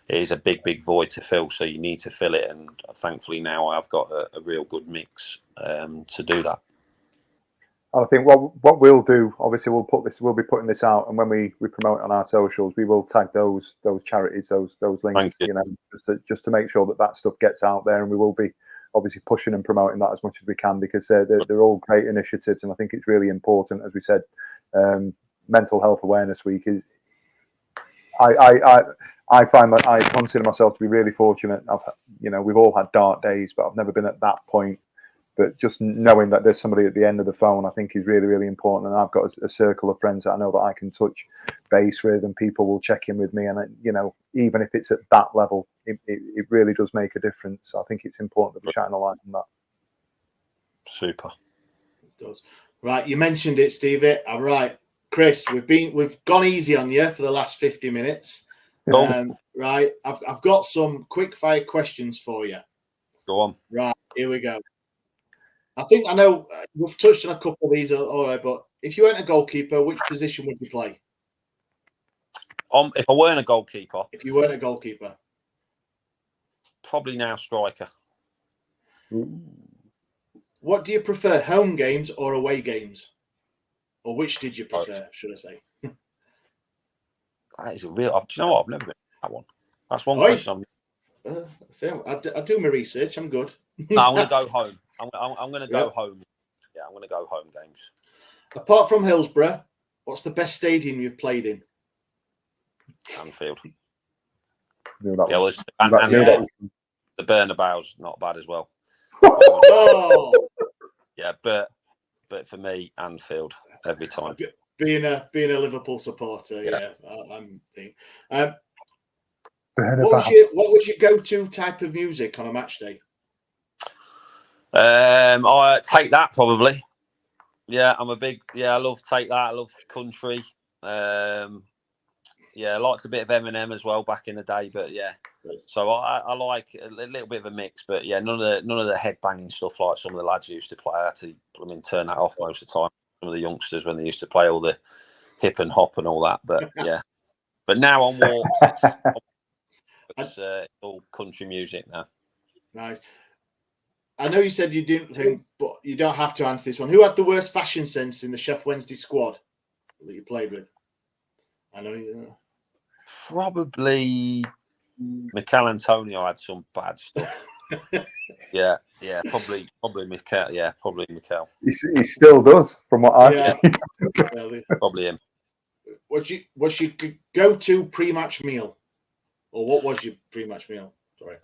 S6: it is a big void to fill. So you need to fill it, and thankfully now I've got a real good mix to do that.
S9: I think what we'll do, obviously, we'll be putting this out, and when we promote it on our socials, we will tag those charities, those links, just to make sure that stuff gets out there, and we will be obviously pushing and promoting that as much as we can, because they're all great initiatives, and I think it's really important, as we said. Mental Health Awareness Week is. I find that I consider myself to be really fortunate. We've all had dark days, but I've never been at that point. But just knowing that there's somebody at the end of the phone, I think is really, really important. And I've got a circle of friends that I know that I can touch base with, and people will check in with me. And even if it's at that level, it really does make a difference. I think it's important that we shine a light on that.
S6: Super.
S10: It does. Right, you mentioned it, Stevie. All right, Chris, we've gone easy on you for the last 50 minutes. Right, I've got some quick fire questions for you.
S6: Go on.
S10: Right, here we go. I know we've touched on a couple of these, all right, but if you weren't a goalkeeper, which position would you play?
S6: If I weren't a goalkeeper?
S10: If you weren't a goalkeeper?
S6: Probably now striker.
S10: What do you prefer, home games or away games? Or which did you prefer, should I say?
S6: That is a real... Do you know what? I've never been that one. That's one question.
S10: I do my research. I'm good.
S6: No, I'm going to go home. I'm going to go home. Yeah, I'm going to go home games.
S10: Apart from Hillsborough, what's the best stadium you've played in?
S6: Anfield.
S9: The
S6: Bernabeu's not bad as well.
S10: Oh.
S6: Yeah, but for me, Anfield every time.
S10: Being a Liverpool supporter, I'm thinking. What was your go-to type of music on a match day?
S6: I Take That probably. Yeah, I love Take That. I love country. I liked a bit of Eminem as well back in the day, but yeah. So I like a little bit of a mix, but yeah, none of the head banging stuff like some of the lads used to play. I had to turn that off most of the time. Some of the youngsters when they used to play all the hip and hop and all that, but yeah. But now on walks, it's all country music now.
S10: Nice. I know you said you didn't think, but you don't have to answer this one. Who had the worst fashion sense in the Chef Wednesday squad that you played with? I know you.
S6: Probably Mikel Antonio had some bad stuff. yeah, probably Mikel. Yeah, probably Mikel.
S9: He still does, from what I've seen.
S6: Probably him.
S10: What's your go-to pre-match meal, or what was your pre-match meal? Sorry.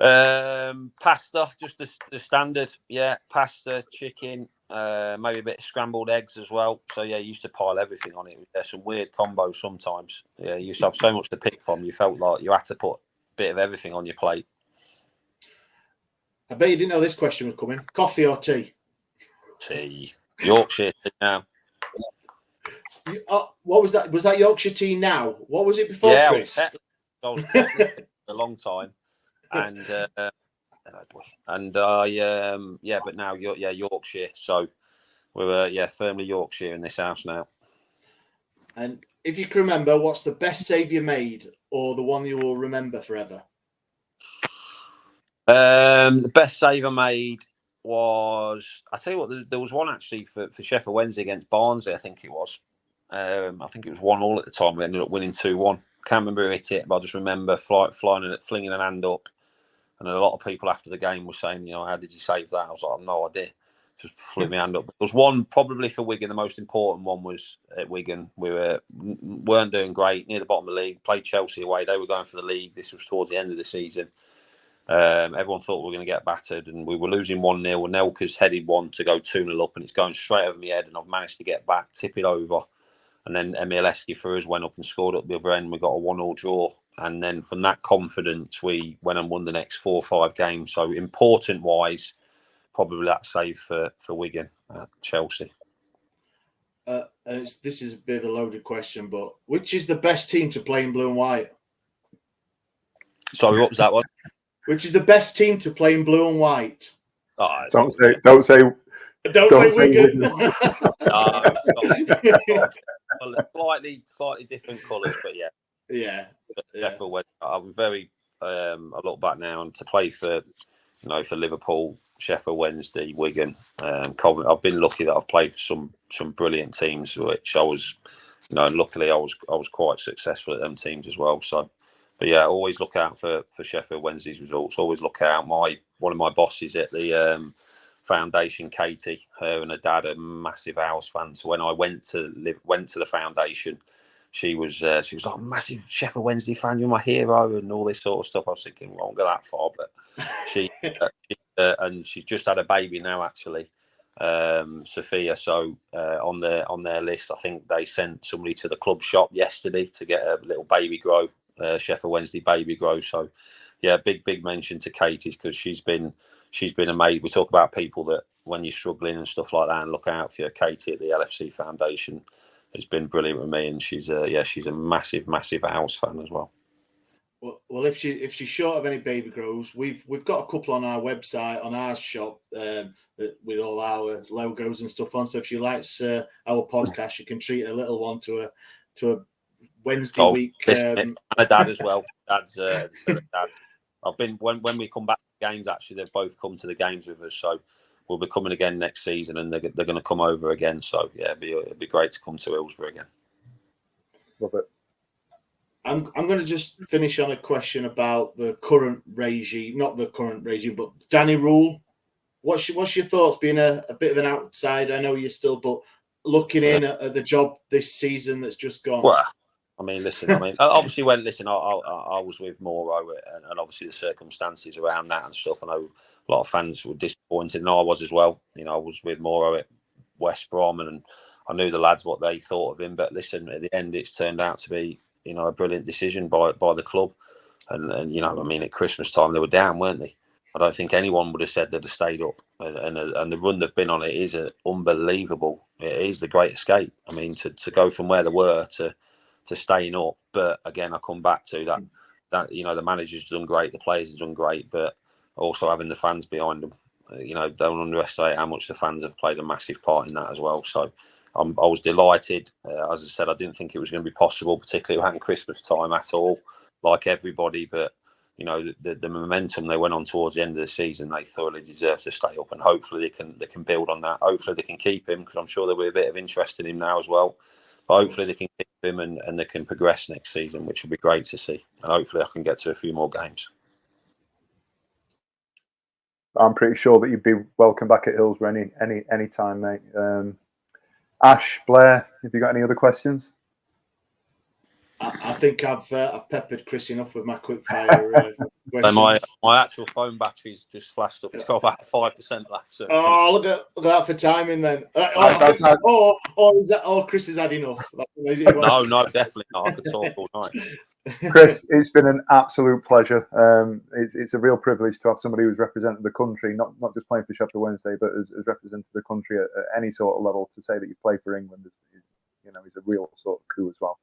S6: Pasta, just the standard. Yeah, pasta, chicken, maybe a bit of scrambled eggs as well. So yeah, you used to pile everything on it. There's some weird combos sometimes. Yeah, you used to have so much to pick from. You felt like you had to put a bit of everything on your plate.
S10: I bet you didn't know this question was coming. Coffee or tea?
S6: Tea. Yorkshire tea now.
S10: What was that? Was that Yorkshire tea now? What was it before, Chris?
S6: I was for a long time. And but now Yorkshire. So we're firmly Yorkshire in this house now.
S10: And if you can remember, what's the best save you made, or the one you will remember forever?
S6: The best save I made was, I tell you what, there was one actually for Sheffield Wednesday against Barnsley, I think it was. I think it was 1-1 at the time. We ended up winning 2-1. Can't remember who hit it, but I just remember flinging an hand up. And a lot of people after the game were saying, how did you save that? I was like, I have no idea. Just flew my hand up. There was one probably for Wigan. The most important one was at Wigan. We weren't doing great, near the bottom of the league. Played Chelsea away. They were going for the league. This was towards the end of the season. Everyone thought we were going to get battered, and we were losing 1-0. And Nelka's headed one to go 2-0 up, and it's going straight over my head. And I've managed to get back, tip it over, and then Emil Eski for us went up and scored at the other end. We got a 1-1 draw, and then from that confidence, we went and won the next 4 or 5 games. So important wise, probably that save for Wigan at Chelsea.
S10: This is a bit of a loaded question, but which is the best team to play in blue and white?
S6: Sorry, what was that one?
S10: Which is the best team to play in blue and white?
S6: Oh,
S9: Don't say Wigan.
S6: Slightly different colours, but
S10: yeah.
S6: Definitely. I'm very. I look back now and to play for, for Liverpool, Sheffield Wednesday, Wigan, Coventry. I've been lucky that I've played for some brilliant teams, which I was, and luckily I was quite successful at them teams as well. So, but yeah, always look out for Sheffield Wednesday's results. Always look out. One of my bosses at the foundation, Katie, her and her dad are massive Owls fans. So when I went to the foundation, she was like, massive Sheffield Wednesday fan, you're my hero, and all this sort of stuff. I was thinking, well, I won't go that far, but she and she's just had a baby now, actually, Sophia. So on their list, I think they sent somebody to the club shop yesterday to get a little baby grow, Sheffield Wednesday baby grow. So yeah, big mention to Katie, because she's been amazing. We talk about people that when you're struggling and stuff like that, and look out for you. Katie at the LFC Foundation has been brilliant with me, and she's a massive Owls fan as well.
S10: Well, if she's short of any baby grows, we've got a couple on our website, on our shop, with all our logos and stuff on. So if she likes our podcast, you can treat a little one to a Wednesday week.
S6: And a dad as well. Dad's dad. I've been when we come back to the games. Actually, they've both come to the games with us, so we'll be coming again next season, and they're going to come over again. So yeah, it'd be great to come to Hillsborough again.
S9: Love it.
S10: I'm going to just finish on a question about the current regime, not the current regime, but Danny Rule. What's your thoughts, being a bit of an outsider? I know you're still, but looking in at the job this season that's just gone.
S6: Well, I mean, listen. Obviously, I was with Moro, and obviously the circumstances around that and stuff. I know a lot of fans were disappointed, and I was as well. I was with Moro at West Brom, and I knew the lads what they thought of him. But listen, at the end, it's turned out to be a brilliant decision by the club. And at Christmas time they were down, weren't they? I don't think anyone would have said they'd have stayed up. And the run they've been on, it is unbelievable. It is the great escape. I mean, to go from where they were to staying up. But again, I come back to that the manager's done great, the players have done great, but also having the fans behind them. Don't underestimate how much the fans have played a massive part in that as well. So I was delighted. As I said, I didn't think it was going to be possible, particularly around Christmas time at all, like everybody. But the momentum they went on towards the end of the season, they thoroughly deserve to stay up, and hopefully they can build on that. Hopefully they can keep him, because I'm sure there'll be a bit of interest in him now as well. But hopefully they can keep him and they can progress next season, which would be great to see. And hopefully I can get to a few more games.
S9: I'm pretty sure that you'd be welcome back at Hillsborough any time, mate. Ash, Blair, have you got any other questions?
S10: I think I've peppered Chris enough with my quick fire questions.
S6: My actual phone battery's just flashed up. It's got about 5% left. So.
S10: Oh, look at that for timing then. Or Chris has had enough.
S6: No, definitely not. I could talk all night.
S9: Chris, it's been an absolute pleasure. It's a real privilege to have somebody who's represented the country, not just playing for Sheffield Wednesday, but has represented the country at any sort of level. To say that you play for England is a real sort of coup as well.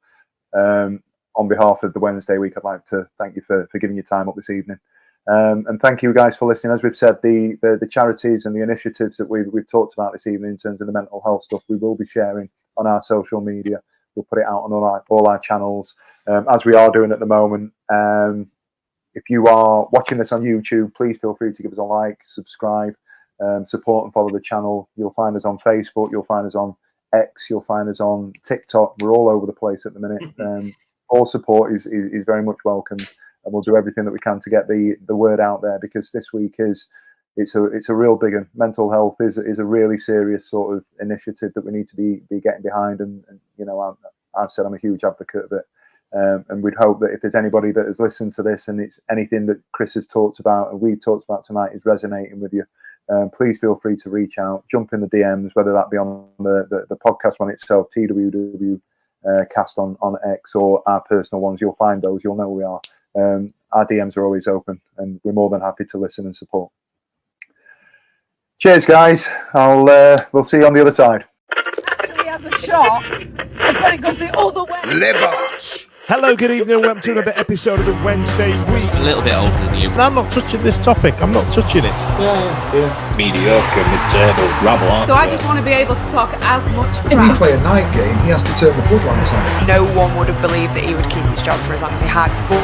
S9: On behalf of the Wednesday week, I'd like to thank you for giving your time up this evening. And thank you guys for listening. As we've said, the charities and the initiatives that we've talked about this evening in terms of the mental health stuff, we will be sharing on our social media. We'll put it out on all our channels, as we are doing at the moment. if you are watching this on YouTube, please feel free to give us a like, subscribe, support and follow the channel. You'll find us on Facebook, you'll find us on X, you'll find us on TikTok. We're all over the place at the minute. All support is very much welcome, and we'll do everything that we can to get the word out there, because this week it's a real big one. Mental health is a really serious sort of initiative that we need to be getting behind, and I've said I'm a huge advocate of it. And we'd hope that if there's anybody that has listened to this and it's anything that Chris has talked about and we've talked about tonight is resonating with you, please feel free to reach out, jump in the DMs, whether that be on the podcast one itself, TWW cast on X, or our personal ones. You'll find those. You'll know who we are. Our DMs are always open, and we're more than happy to listen and support. Cheers, guys. We'll see you on the other side.
S1: Actually has a shot, but it goes the other way.
S2: Lebas.
S3: Hello, good evening, and welcome to another episode of the Wednesday Week.
S11: A little bit older than you.
S3: I'm not touching this topic. I'm not touching it.
S10: Yeah.
S11: Mediocre, mid-table, rabble on.
S7: So I just want to be able to talk as much
S5: If you
S7: crap.
S5: play a night game, he has to turn the bloodlines on.
S8: No one would have believed that he would keep his job for as long as he had. But